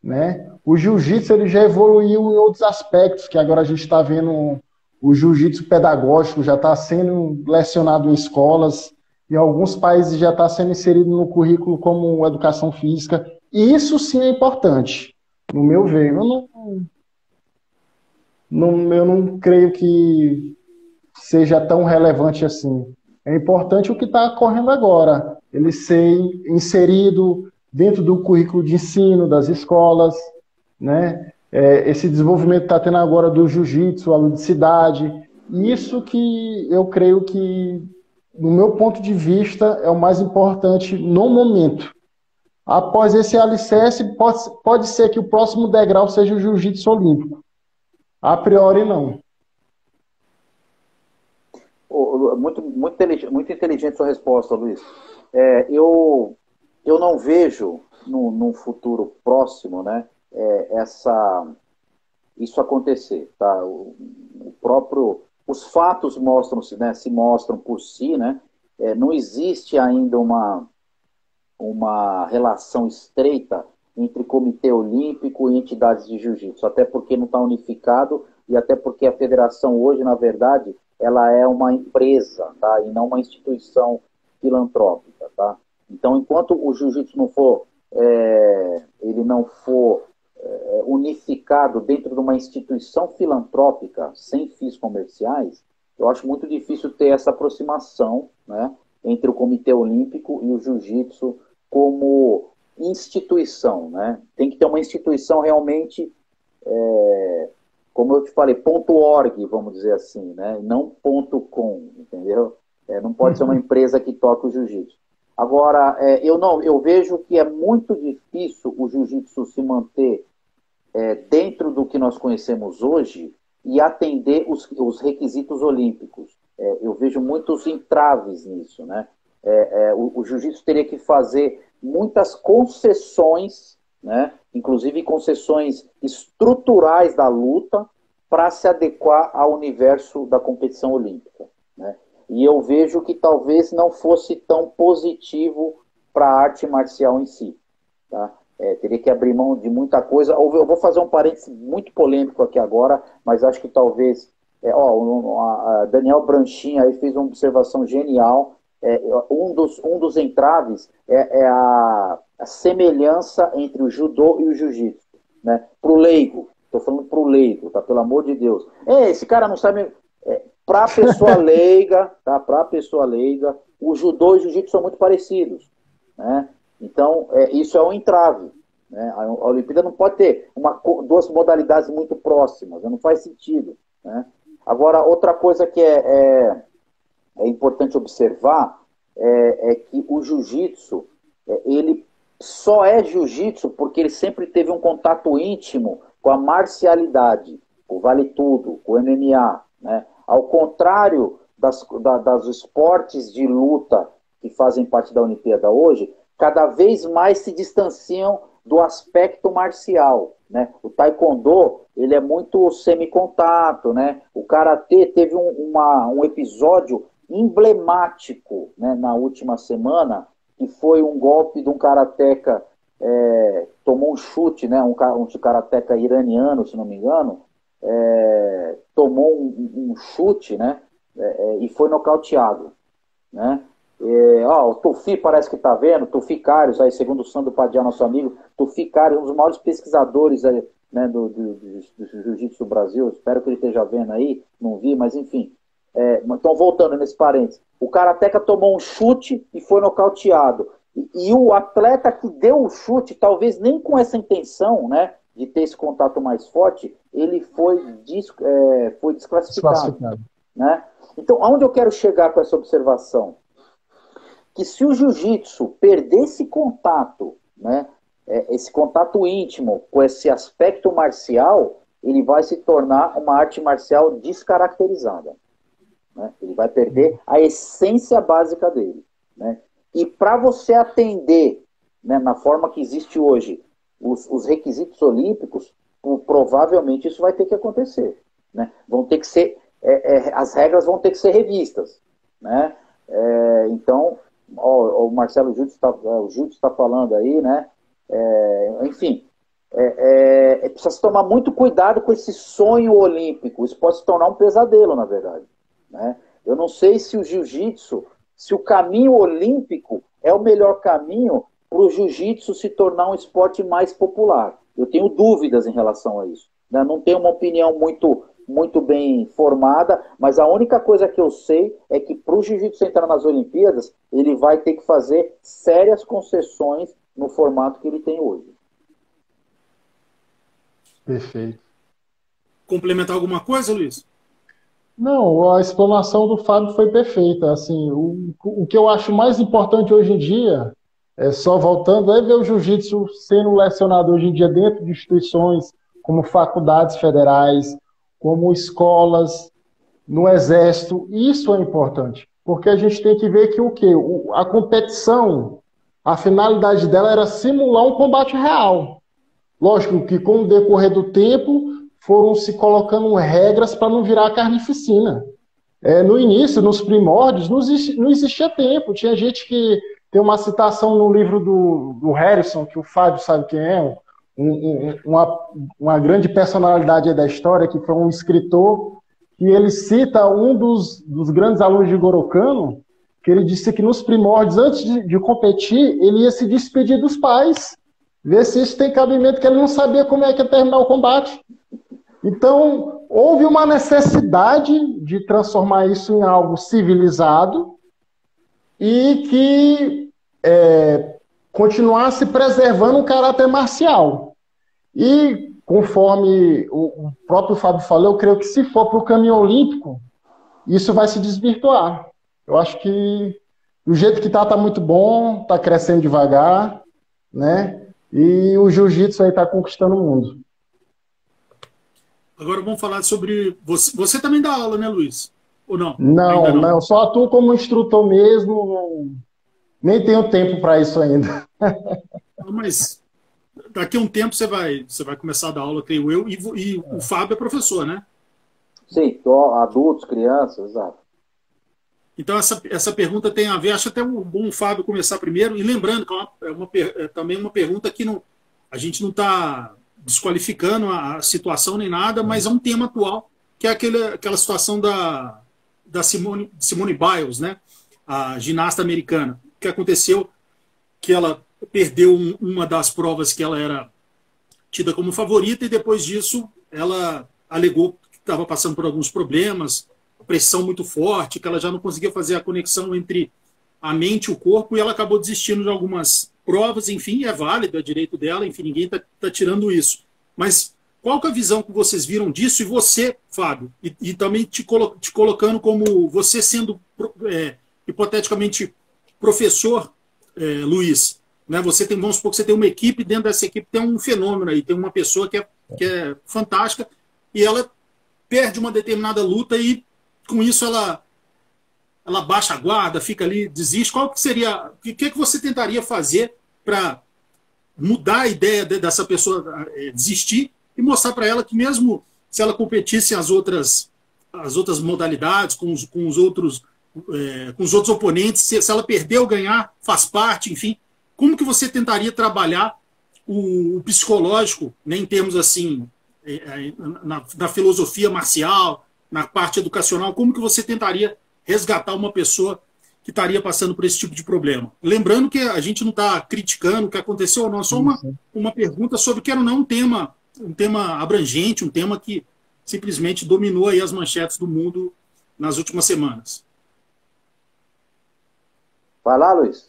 né? O jiu-jitsu, ele já evoluiu em outros aspectos, que agora a gente está vendo o jiu-jitsu pedagógico já está sendo lecionado em escolas, em alguns países já está sendo inserido no currículo como educação física, e isso sim é importante, no meu ver. Eu não creio que seja tão relevante assim. É importante o que está ocorrendo agora, ele ser inserido dentro do currículo de ensino das escolas, né? Esse desenvolvimento está tendo agora do jiu-jitsu, a ludicidade, isso que eu creio que, no meu ponto de vista, é o mais importante no momento. Após esse alicerce, pode ser que o próximo degrau seja o jiu-jitsu olímpico. A priori, não. Muito inteligente sua resposta, Luiz. Eu não vejo, num futuro próximo, né, isso acontecer. Tá? Os fatos mostram-se, né, se mostram por si, né? Não existe ainda uma relação estreita entre Comitê Olímpico e entidades de jiu-jitsu, até porque não está unificado e até porque a federação hoje, na verdade, ela é uma empresa, tá? E não uma instituição filantrópica, tá? Então, enquanto o jiu-jitsu não for unificado dentro de uma instituição filantrópica sem fins comerciais, eu acho muito difícil ter essa aproximação, né, entre o Comitê Olímpico e o jiu-jitsu como instituição, né? Tem que ter uma instituição realmente, como eu te falei, .org, vamos dizer assim, né? Não .com, entendeu? Não pode ser uma empresa que toca o jiu-jitsu. Agora, eu vejo que é muito difícil o jiu-jitsu se manter dentro do que nós conhecemos hoje e atender os requisitos olímpicos. Eu vejo muitos entraves nisso, né? O jiu-jitsu teria que fazer muitas concessões né? Inclusive concessões estruturais da luta para se adequar ao universo da competição olímpica, né? E eu vejo que talvez não fosse tão positivo para a arte marcial em si, tá? Teria que abrir mão de muita coisa. Eu vou fazer um parênteses muito polêmico aqui agora, mas acho que talvez... a Daniel Branchin aí fez uma observação genial. Um dos entraves é a semelhança entre o judô e o jiu-jitsu, né? Para o leigo, estou falando para o leigo, tá? Pelo amor de Deus. Esse cara não sabe... Para a pessoa leiga, tá? Para a pessoa leiga, o judô e o jiu-jitsu são muito parecidos, né? Então, isso é um entrave, né? A Olimpíada não pode ter duas modalidades muito próximas, não faz sentido, né? Agora, outra coisa que é importante observar é que o jiu-jitsu, ele só é jiu-jitsu porque ele sempre teve um contato íntimo com a marcialidade, com o vale tudo, com o MMA, né? Ao contrário das esportes de luta que fazem parte da Olimpíada hoje, cada vez mais se distanciam do aspecto marcial, né? O taekwondo, ele é muito semicontato, né? O karatê teve um episódio emblemático, né, na última semana, que foi um golpe de um karateca, tomou um chute, né? Um karateca iraniano, se não me engano, tomou um chute, né? E foi nocauteado, né? O Tufi parece que está vendo, Tufi Carius, aí, segundo o Sandro Padial, nosso amigo, Tufi Carius, um dos maiores pesquisadores aí, né, do jiu-jitsu do Brasil, espero que ele esteja vendo aí, não vi, mas enfim. Então, voltando nesse parênteses, o karateca tomou um chute e foi nocauteado. E o atleta que deu o chute, talvez nem com essa intenção, né, de ter esse contato mais forte, ele foi desclassificado. Né? Então, aonde eu quero chegar com essa observação? Que se o jiu-jitsu perder esse contato, né, esse contato íntimo com esse aspecto marcial, ele vai se tornar uma arte marcial descaracterizada, né? Ele vai perder a essência básica dele, né? E para você atender, né, na forma que existe hoje, os requisitos olímpicos, provavelmente isso vai ter que acontecer, né? Vão ter que ser, as regras vão ter que ser revistas, né? Então, o Marcelo Júlio está falando aí, né? Enfim, precisa se tomar muito cuidado com esse sonho olímpico. Isso pode se tornar um pesadelo, na verdade, né? Eu não sei se o jiu-jitsu, se o caminho olímpico é o melhor caminho para o jiu-jitsu se tornar um esporte mais popular. Eu tenho dúvidas em relação a isso, né? Não tenho uma opinião muito bem formada, mas a única coisa que eu sei é que para o jiu-jitsu entrar nas Olimpíadas, ele vai ter que fazer sérias concessões no formato que ele tem hoje. Perfeito. Complementar alguma coisa, Luiz? Não, a explanação do Fábio foi perfeita. Assim, o que eu acho mais importante hoje em dia, só voltando, é ver o jiu-jitsu sendo lecionado hoje em dia dentro de instituições como faculdades federais, como escolas, no exército. Isso é importante, porque a gente tem que ver que a competição, a finalidade dela era simular um combate real. Lógico que com o decorrer do tempo foram se colocando regras para não virar carnificina. No início, nos primórdios, não existia tempo. Tinha gente que tem uma citação no livro do Harrison, que o Fábio sabe quem é, uma grande personalidade da história, que foi um escritor, e ele cita um dos grandes alunos de Goro Kano, que ele disse que nos primórdios, antes de competir, ele ia se despedir dos pais, ver se isso tem cabimento, que ele não sabia como é que ia terminar o combate. Então, houve uma necessidade de transformar isso em algo civilizado e que continuasse preservando o caráter marcial. E, conforme o próprio Fábio falou, eu creio que se for para o caminho olímpico, isso vai se desvirtuar. Eu acho que do jeito que está muito bom, está crescendo devagar, né? E o jiu-jitsu aí está conquistando o mundo. Agora vamos falar sobre... Você também dá aula, né, Luiz? Ou não? Não. Só atuo como instrutor mesmo. Nem tenho tempo para isso ainda. Mas daqui a um tempo você vai começar a dar aula, creio eu, e o Fábio é professor, né? Sim, adultos, crianças, exato. Então, essa pergunta tem a ver, acho até bom o Fábio começar primeiro, e lembrando que é também uma pergunta que a gente não está desqualificando a situação nem nada, mas é um tema atual, que é aquela situação da Simone Biles, né? A ginasta americana. O que aconteceu? Que ela perdeu uma das provas que ela era tida como favorita, e depois disso ela alegou que estava passando por alguns problemas, pressão muito forte, que ela já não conseguia fazer a conexão entre a mente e o corpo, e ela acabou desistindo de algumas provas. Enfim, é válido, é direito dela, enfim, ninguém está tirando isso. Mas qual que é a visão que vocês viram disso? E você, Fábio, e também te colocando como você sendo, hipoteticamente, professor, Luiz, né? Vamos supor que você tem uma equipe, dentro dessa equipe tem um fenômeno aí, tem uma pessoa que é fantástica, e ela perde uma determinada luta e com isso ela baixa a guarda, fica ali, desiste. Qual que seria, o que você tentaria fazer para mudar a ideia dessa pessoa desistir e mostrar para ela que mesmo se ela competisse as outras modalidades com os outros oponentes, se ela perder ou ganhar, faz parte, enfim. Como que você tentaria trabalhar o psicológico, né, em termos assim, na filosofia marcial, na parte educacional, como que você tentaria resgatar uma pessoa que estaria passando por esse tipo de problema? Lembrando que a gente não está criticando o que aconteceu ou não, só uma pergunta sobre que era não um tema abrangente, um tema que simplesmente dominou aí as manchetes do mundo nas últimas semanas. Vai lá, Luiz.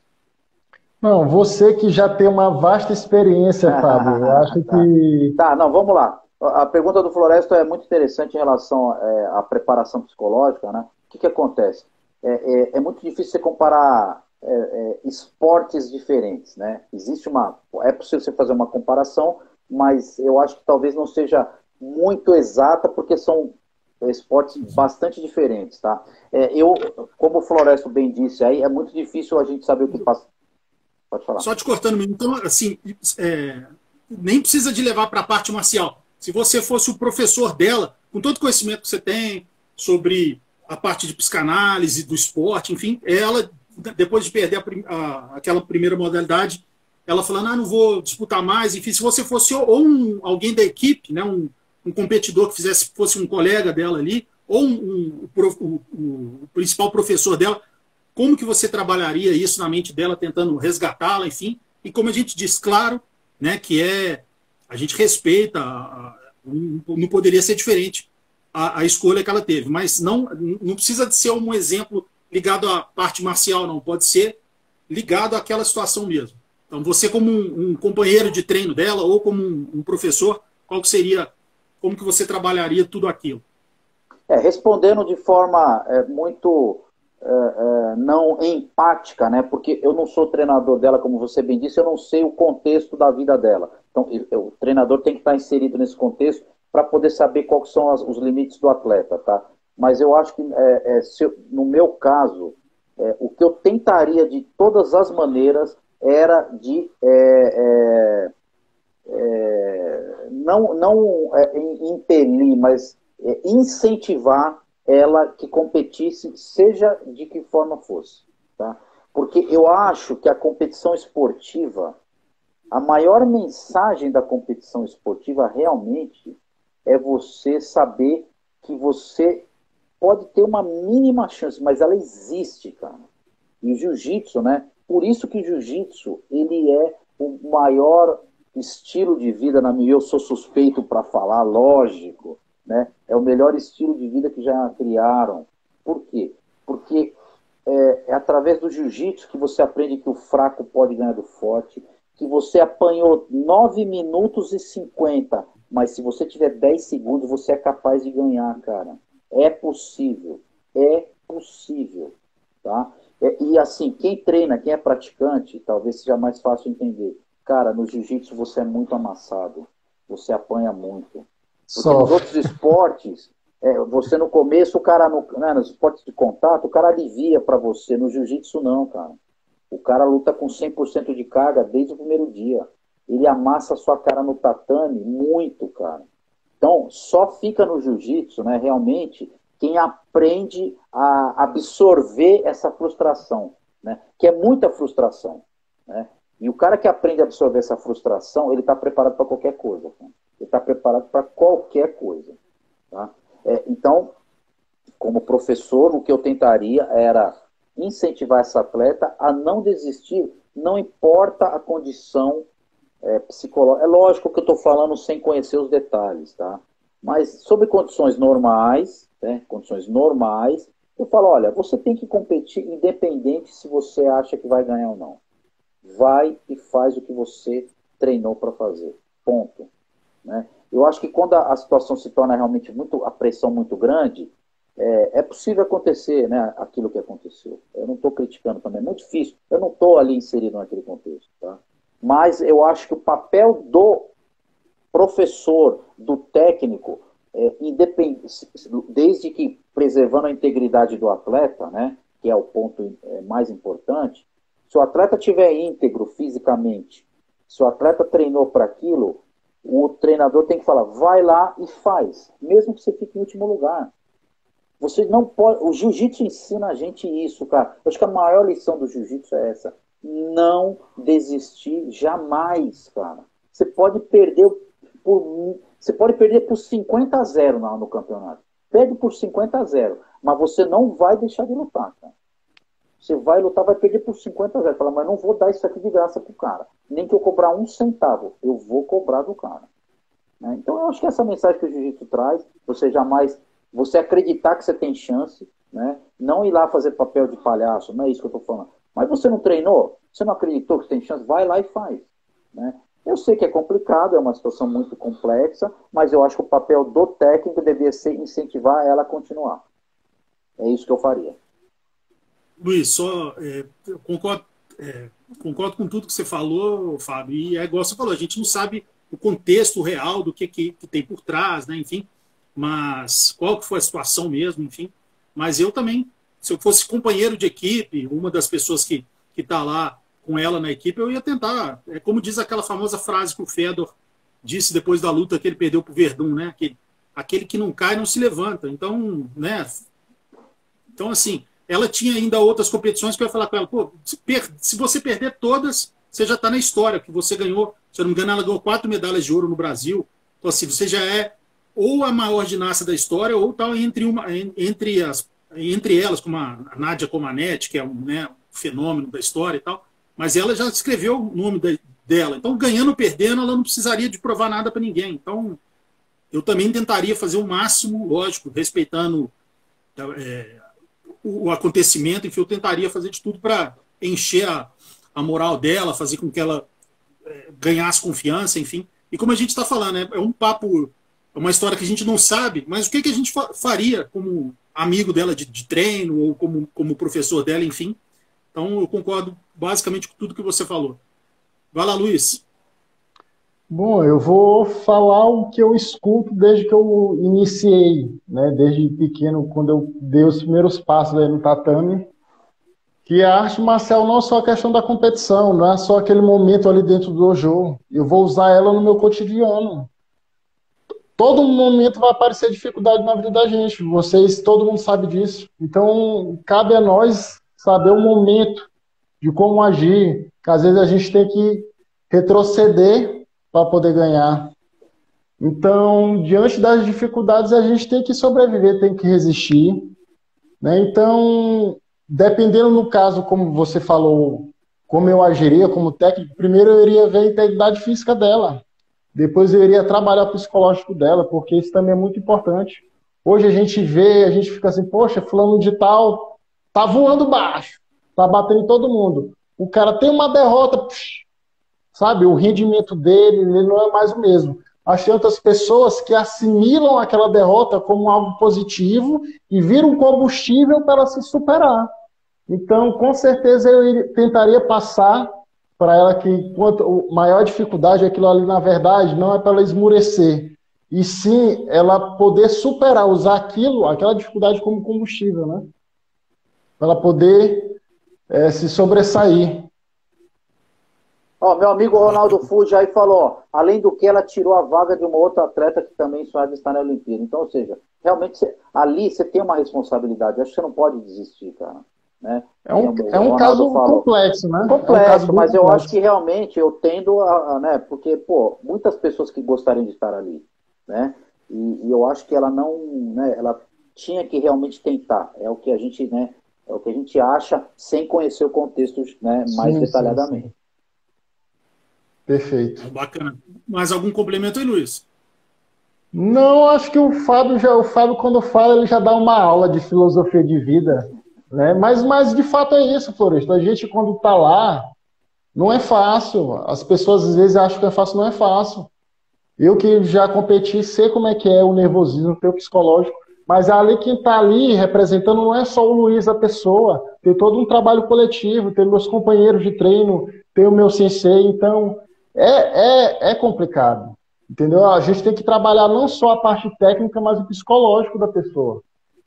Não, você que já tem uma vasta experiência, Fábio, eu acho que... Tá, não, vamos lá. A pergunta do Floresto é muito interessante em relação à preparação psicológica, né? O que acontece? É muito difícil você comparar esportes diferentes, né? É possível você fazer uma comparação, mas eu acho que talvez não seja muito exata, porque são esportes bastante diferentes, tá? Como o Floresto bem disse aí, é muito difícil a gente saber o que passa. Pode falar. Só te cortando mesmo. Então, assim, nem precisa de levar para a parte marcial. Se você fosse o professor dela, com todo o conhecimento que você tem sobre a parte de psicanálise, do esporte, enfim, ela, depois de perder aquela primeira modalidade, ela falando, não vou disputar mais, enfim, se você fosse ou alguém da equipe, né, um competidor que fosse um colega dela ali, ou o principal professor dela, como que você trabalharia isso na mente dela, tentando resgatá-la, enfim, e como a gente diz, claro, né, que a gente respeita, não poderia ser diferente a escolha que ela teve, mas não precisa de ser um exemplo ligado à parte marcial, não, pode ser ligado àquela situação mesmo. Então, você como um companheiro de treino dela, ou como um professor, como que você trabalharia tudo aquilo? Respondendo de forma muito não empática, né? Porque eu não sou treinador dela, como você bem disse, eu não sei o contexto da vida dela. Então, o treinador tem que estar inserido nesse contexto para poder saber quais são os limites do atleta, tá? Mas eu acho que, no meu caso, o que eu tentaria de todas as maneiras era de não impelir, mas incentivar ela que competisse, seja de que forma fosse, tá? Porque eu acho que a competição esportiva, a maior mensagem da competição esportiva realmente é você saber que você pode ter uma mínima chance, mas ela existe, cara. E o jiu-jitsu, né? Por isso que o jiu-jitsu, ele é o maior estilo de vida na minha... Eu sou suspeito para falar, lógico, né? É o melhor estilo de vida que já criaram. Por quê? Porque é através do jiu-jitsu que você aprende que o fraco pode ganhar do forte, que você apanhou 9 minutos e 50, mas se você tiver 10 segundos, você é capaz de ganhar, cara. É possível, tá? E assim, quem treina, quem é praticante, talvez seja mais fácil entender. Cara, no jiu-jitsu você é muito amassado, você apanha muito. Porque nos outros esportes, você no começo, o cara, nos esportes de contato, o cara alivia pra você. No jiu-jitsu não, cara. O cara luta com 100% de carga desde o primeiro dia. ele amassa a sua cara no tatame muito, cara. Então, só fica no jiu-jitsu, né, realmente, quem aprende a absorver essa frustração, né, que é muita frustração, né? E o cara que aprende a absorver essa frustração, ele está preparado para qualquer coisa. Cara. Ele está preparado para qualquer coisa. Tá? Então, como professor, o que eu tentaria era incentivar essa atleta a não desistir, não importa a condição psicológica. É lógico que eu estou falando sem conhecer os detalhes, tá? Mas sobre condições normais, né, condições normais, eu falo, olha, você tem que competir independente se você acha que vai ganhar ou não. Vai e faz o que você treinou para fazer. Ponto. Né? Eu acho que quando a situação se torna realmente a pressão muito grande, é possível acontecer, né, aquilo que aconteceu. Eu não estou criticando também, é muito difícil. Eu não estou ali inserido naquele contexto. Tá? Mas eu acho que o papel do professor, do técnico, desde que preservando a integridade do atleta, né, que é o ponto mais importante, se o atleta estiver íntegro fisicamente, se o atleta treinou para aquilo, o treinador tem que falar, vai lá e faz, mesmo que você fique em último lugar. Você não pode. O jiu-jitsu ensina a gente isso, cara. Eu acho que a maior lição do jiu-jitsu é essa. Não desistir jamais, cara. Você pode perder por 50-0 no campeonato. Perde por 50-0. Mas você não vai deixar de lutar, cara. Você vai lutar, vai perder por 50-0. Fala, mas não vou dar isso aqui de graça pro cara. Nem que eu cobrar 1 centavo. Eu vou cobrar do cara. Né? Então eu acho que essa mensagem que o jiu-jitsu traz, você acreditar que você tem chance, né? Não ir lá fazer papel de palhaço, não é isso que eu estou falando. Mas você não treinou? Você não acreditou que tem chance? Vai lá e faz. Né? Eu sei que é complicado, é uma situação muito complexa, mas eu acho que o papel do técnico devia ser incentivar ela a continuar. É isso que eu faria. Luiz, eu concordo com tudo que você falou, Fábio, e é igual você falou, a gente não sabe o contexto real do que tem por trás, né, enfim, mas qual que foi a situação mesmo, enfim, mas eu também, se eu fosse companheiro de equipe, uma das pessoas que está lá com ela na equipe, eu ia tentar, como diz aquela famosa frase que o Fedor disse depois da luta que ele perdeu para o Verdun, né, aquele que não cai não se levanta, então, né, então assim, ela tinha ainda outras competições que eu ia falar com ela, pô, se você perder todas, você já está na história, que você ganhou, se eu não me engano, ela ganhou 4 medalhas de ouro no Brasil, então assim, você já é ou a maior ginasta da história, ou tal entre elas, como a Nadia Comaneci, que é um fenômeno da história e tal, mas ela já escreveu o nome dela, então ganhando ou perdendo, ela não precisaria de provar nada para ninguém, então eu também tentaria fazer o máximo, lógico, respeitando o acontecimento, enfim, eu tentaria fazer de tudo para encher a moral dela, fazer com que ela ganhasse confiança, enfim. E como a gente está falando, é um papo, é uma história que a gente não sabe, mas o que a gente faria como amigo dela de treino ou como professor dela, enfim. Então eu concordo basicamente com tudo que você falou. Vai lá, Luiz. Bom, eu vou falar o que eu escuto desde que eu iniciei, né? Desde pequeno, quando eu dei os primeiros passos aí no tatame, que a arte marcial não é só a questão da competição, não é só aquele momento ali dentro do dojo. Eu vou usar ela no meu cotidiano. Todo momento vai aparecer dificuldade na vida da gente. Todo mundo sabe disso. Então, cabe a nós saber o momento de como agir, que às vezes a gente tem que retroceder para poder ganhar. Então, diante das dificuldades, a gente tem que sobreviver, tem que resistir. Né? Então, dependendo no caso, como você falou, como eu agiria como técnico, primeiro eu iria ver a integridade física dela. Depois eu iria trabalhar o psicológico dela, porque isso também é muito importante. Hoje a gente fica assim, poxa, fulano de tal tá voando baixo, tá batendo em todo mundo. O cara tem uma derrota, sabe, o rendimento dele não é mais o mesmo. Acho que tem outras pessoas que assimilam aquela derrota como algo positivo e viram um combustível para ela se superar. Então, com certeza, eu tentaria passar para ela que quanto maior dificuldade, aquilo ali, na verdade, não é para ela esmurecer, e sim ela poder superar, usar aquela dificuldade como combustível, né? Para ela poder se sobressair. Ó, meu amigo Ronaldo Fuji aí falou, ó, além do que ela tirou a vaga de uma outra atleta que também sonhava estar na Olimpíada. Então, ou seja, realmente ali você tem uma responsabilidade. Acho que você não pode desistir, cara. Né? É um caso complexo, né? Complexo, mas eu acho que realmente eu tendo né? Porque, pô, muitas pessoas que gostariam de estar ali, né? E eu acho que ela não, né? Ela tinha que realmente tentar. É o que a gente, né? É o que a gente acha sem conhecer o contexto, né? Mais detalhadamente. Sim. Perfeito. Bacana. Mais algum complemento aí, Luiz? Não, acho que o Fábio quando fala, ele já dá uma aula de filosofia de vida, né? Mas de fato é isso, Floresta. A gente, quando está lá, não é fácil. As pessoas às vezes acham que é fácil, não é fácil. Eu que já competi, sei como é que é o nervosismo, o psicológico, mas ali quem está ali representando não é só o Luiz, a pessoa, tem todo um trabalho coletivo, tem meus companheiros de treino, tem o meu sensei, então é complicado, entendeu? A gente tem que trabalhar não só a parte técnica, mas o psicológico da pessoa.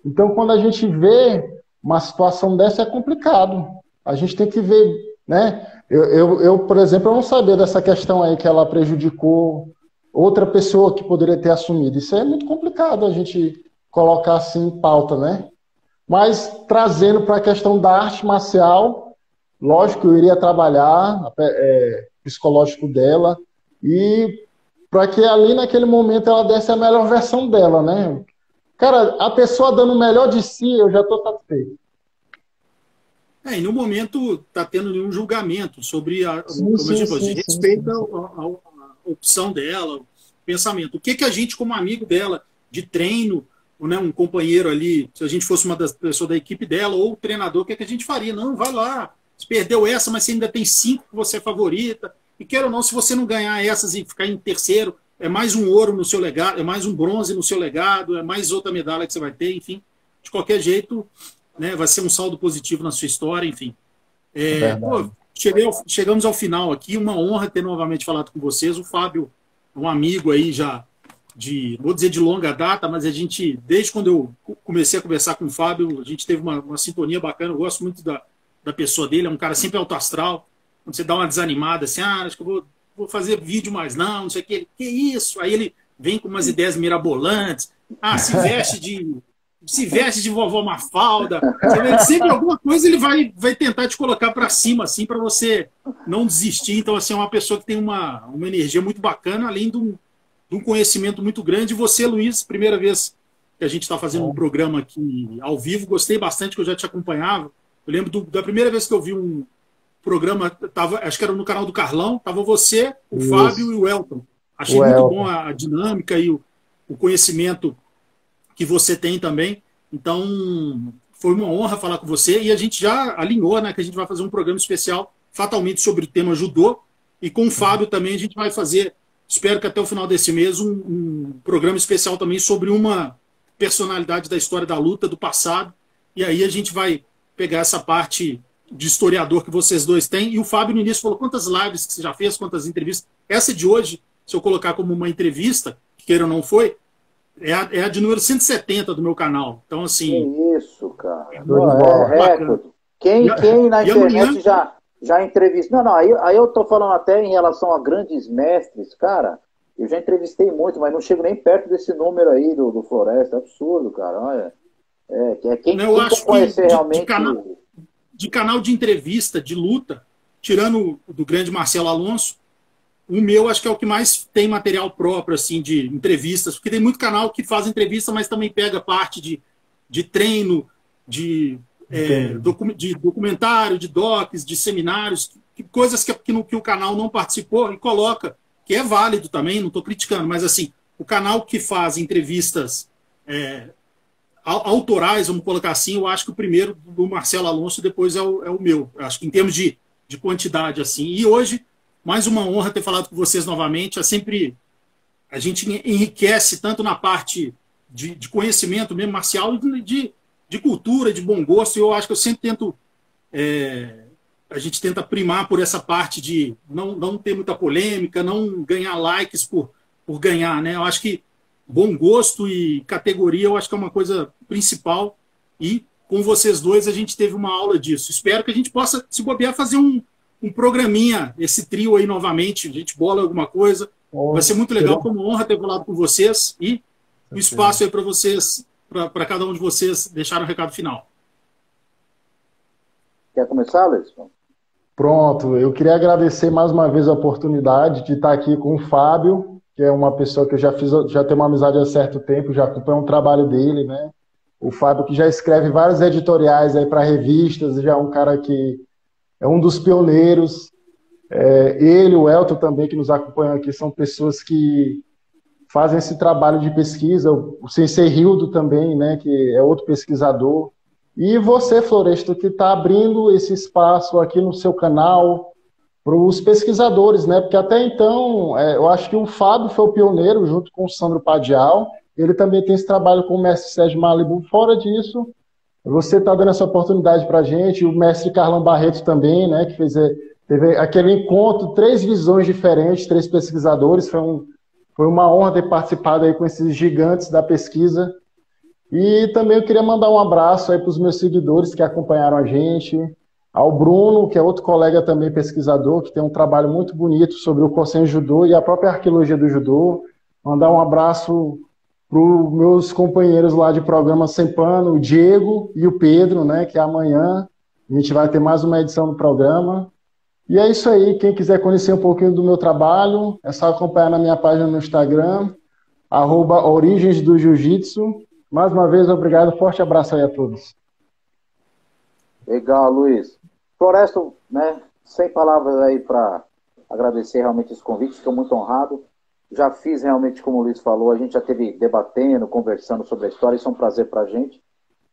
Então, quando a gente vê uma situação dessa, é complicado. A gente tem que ver, né? Eu, por exemplo, eu não sabia dessa questão aí que ela prejudicou outra pessoa que poderia ter assumido. Isso é muito complicado a gente colocar assim em pauta, né? Mas trazendo para a questão da arte marcial, lógico, eu iria trabalhar psicológico dela e para que ali naquele momento ela desse a melhor versão dela, né? Cara, a pessoa dando o melhor de si, eu já estou satisfeito. E no momento está tendo nenhum julgamento sobre respeito à opção dela, o pensamento. O que a gente, como amigo dela, de treino, né, um companheiro ali, se a gente fosse uma das pessoas da equipe dela, ou o treinador, o que a gente faria? Não, vai lá, você perdeu essa, mas você ainda tem 5 que você é favorita, e quer ou não, se você não ganhar essas e ficar em terceiro, é mais um ouro no seu legado, é mais um bronze no seu legado, é mais outra medalha que você vai ter, enfim, de qualquer jeito, né, vai ser um saldo positivo na sua história, enfim. Chegamos ao final aqui, uma honra ter novamente falado com vocês. O Fábio, um amigo aí já vou dizer de longa data, mas a gente, desde quando eu comecei a conversar com o Fábio, a gente teve uma sintonia bacana. Eu gosto muito da pessoa dele, é um cara sempre alto astral. Quando você dá uma desanimada, assim, acho que eu vou fazer vídeo mais não sei o que. Que isso? Aí ele vem com umas ideias mirabolantes. Se veste de vovó Mafalda. Sempre alguma coisa ele vai tentar te colocar para cima, assim, para você não desistir. Então, assim, é uma pessoa que tem uma energia muito bacana, além de um conhecimento muito grande. E você, Luiz, primeira vez que a gente está fazendo um programa aqui ao vivo, gostei bastante, que eu já te acompanhava. Eu lembro da primeira vez que eu vi um programa, acho que era no canal do Carlão, estava você, o Fábio e o Elton. Achei muito bom a dinâmica e o conhecimento que você tem também. Então, foi uma honra falar com você, e a gente já alinhou, né, que a gente vai fazer um programa especial, fatalmente, sobre o tema judô, e com o Fábio também a gente vai fazer, espero que até o final desse mês, um programa especial também sobre uma personalidade da história da luta do passado, e aí a gente vai pegar essa parte de historiador que vocês dois têm, e o Fábio no início falou quantas lives que você já fez, quantas entrevistas. Essa de hoje, se eu colocar como uma entrevista, que queira ou não foi, é a de número 170 do meu canal. Então, assim... Que isso, cara. Recorde. Quem na internet já entrevistou... Não, aí eu tô falando até em relação a grandes mestres, cara. Eu já entrevistei muito, mas não chego nem perto desse número aí do Floresta. É absurdo, cara. Olha. Quem conhecer realmente... De canal de entrevista, de luta, tirando do grande Marcelo Alonso, o meu acho que é o que mais tem material próprio, assim, de entrevistas, porque tem muito canal que faz entrevista, mas também pega parte de treino, de documentário, de docs, de seminários, coisas que o canal não participou e coloca, que é válido também, não estou criticando, mas assim, o canal que faz entrevistas autorais, vamos colocar assim, eu acho que o primeiro do Marcelo Alonso, depois é o meu, eu acho que em termos de quantidade, assim, e hoje mais uma honra ter falado com vocês novamente. A gente enriquece tanto na parte de conhecimento mesmo marcial, de cultura, de bom gosto. E eu acho que eu sempre tento... a gente tenta primar por essa parte de não ter muita polêmica, não ganhar likes por ganhar, né? Eu acho que bom gosto e categoria, eu acho que é uma coisa principal. E com vocês dois a gente teve uma aula disso. Espero que a gente possa, se bobear, fazer um um programinha, esse trio aí novamente, a gente bola alguma coisa. Vai ser muito legal, como honra ter falado com vocês e o espaço aí para vocês, para cada um de vocês deixarem o recado final. Quer começar, Luiz? Pronto, eu queria agradecer mais uma vez a oportunidade de estar aqui com o Fábio, que é uma pessoa que eu já tenho uma amizade há certo tempo, já acompanho o trabalho dele, né? O Fábio que já escreve vários editoriais aí para revistas, já é um cara que é um dos pioneiros. Ele, o Elton também, que nos acompanham aqui, são pessoas que fazem esse trabalho de pesquisa. O Sensei Hildo também, né, que é outro pesquisador. E você, Floresto, que está abrindo esse espaço aqui no seu canal para os pesquisadores, né? Porque até então, eu acho que o Fábio foi o pioneiro, junto com o Sandro Padial. Ele também tem esse trabalho com o mestre Sérgio Malibu. Fora disso, você está dando essa oportunidade para a gente. O mestre Carlão Barreto também, né? Que teve aquele encontro, 3 visões diferentes, 3 pesquisadores. Foi uma honra ter participado aí com esses gigantes da pesquisa. E também eu queria mandar um abraço aí para os meus seguidores que acompanharam a gente, ao Bruno, que é outro colega também pesquisador, que tem um trabalho muito bonito sobre o Kosen Judô e a própria arqueologia do judô. Mandar um abraço para os meus companheiros lá de programa Sem Pano, o Diego e o Pedro, né, que amanhã a gente vai ter mais uma edição do programa. E é isso aí, quem quiser conhecer um pouquinho do meu trabalho, é só acompanhar na minha página no Instagram, @Origens do Jiu-Jitsu. Mais uma vez, obrigado. Forte abraço aí a todos. Legal, Luiz. Floresto, né, sem palavras aí para agradecer realmente esse convite, fico muito honrado. Já fiz realmente, como o Luiz falou, a gente já esteve debatendo, conversando sobre a história, isso é um prazer para a gente.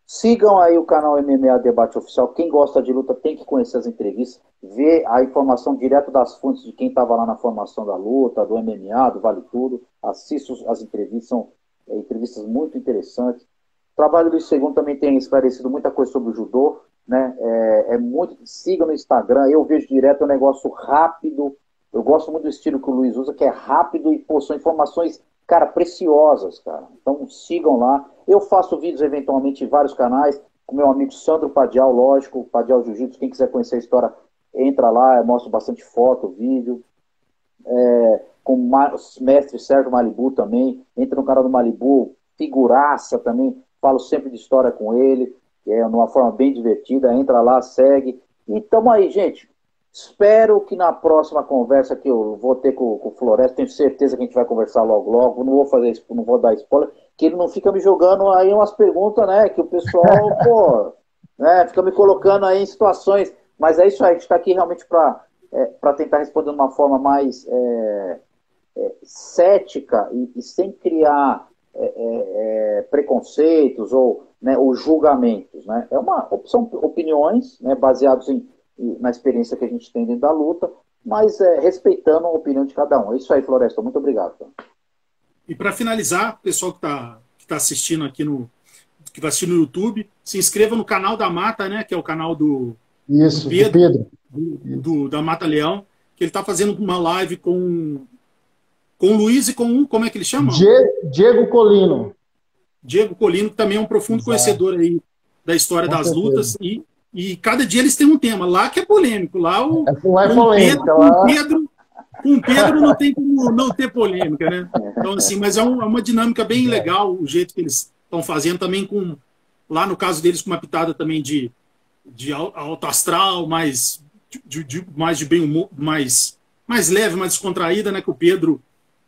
Sigam aí o canal MMA Debate Oficial. Quem gosta de luta tem que conhecer as entrevistas, ver a informação direto das fontes de quem estava lá na formação da luta, do MMA, do Vale Tudo. Assista as entrevistas, são entrevistas muito interessantes. O trabalho do Segundo também tem esclarecido muita coisa sobre o judô, né? Siga no Instagram, eu vejo direto, é um negócio rápido. Eu gosto muito do estilo que o Luiz usa, que é rápido e, pô, são informações, cara, preciosas, cara. Então sigam lá. Eu faço vídeos eventualmente em vários canais, com meu amigo Sandro Padial, lógico, Padial Jiu-Jitsu. Quem quiser conhecer a história, entra lá, eu mostro bastante foto, vídeo. Com o mestre Sérgio Malibu também, entra no canal do Malibu, figuraça também, falo sempre de história com ele, numa forma bem divertida, entra lá, segue, e tamo aí, gente. Espero que na próxima conversa que eu vou ter com o Floresto, tenho certeza que a gente vai conversar logo, não vou dar spoiler, que ele não fica me jogando aí umas perguntas, né, que o pessoal, pô, né, fica me colocando aí em situações, mas é isso aí, a gente tá aqui realmente para tentar responder de uma forma mais cética e sem criar preconceitos ou julgamentos, né? São opiniões, né, baseadas na experiência que a gente tem dentro da luta, mas respeitando a opinião de cada um. É isso aí, Floresta. Muito obrigado. E para finalizar, o pessoal que tá assistindo aqui que vai assistir no YouTube, se inscreva no canal da Mata, né? Que é o canal do Pedro. Da Mata Leão, que ele está fazendo uma live com o Luiz e como é que ele chama? Diego Colino. Diego Colino, que também é um profundo conhecedor aí da história das lutas, e cada dia eles têm um tema. Lá que é polêmico, lá com o Pedro não tem como não ter polêmica, né? Então, assim, mas é uma dinâmica bem legal, o jeito que eles estão fazendo também lá no caso deles, com uma pitada também de alto astral, mais de bem humor, mais leve, mais descontraída, né? Que o Pedro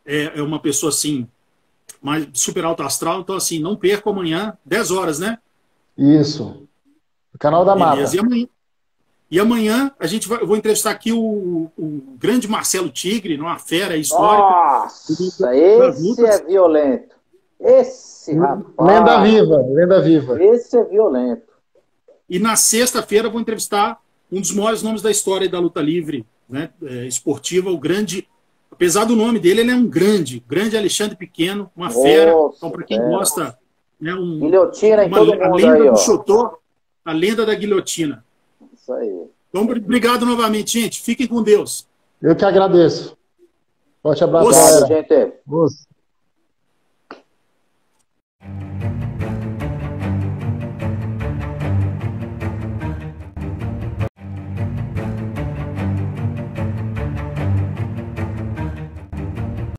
é uma pessoa assim, mais super alto astral. Então, assim, não perca amanhã, 10 horas, né? Isso. O canal da Mata. E amanhã eu vou entrevistar aqui o grande Marcelo Tigre, uma fera histórica. Nossa, esse é violento. Esse rapaz. Lenda viva. Esse é violento. E na sexta-feira eu vou entrevistar um dos maiores nomes da história da luta livre, né, esportiva, o grande, apesar do nome dele, ele é um grande Alexandre Pequeno, uma fera. Então, para quem gosta, né, guilhotina em todo mundo, a lenda aí, do Chotô, a lenda da guilhotina. Isso aí. Então, obrigado novamente, gente. Fiquem com Deus. Eu que agradeço. Forte abraço, galera. Gente.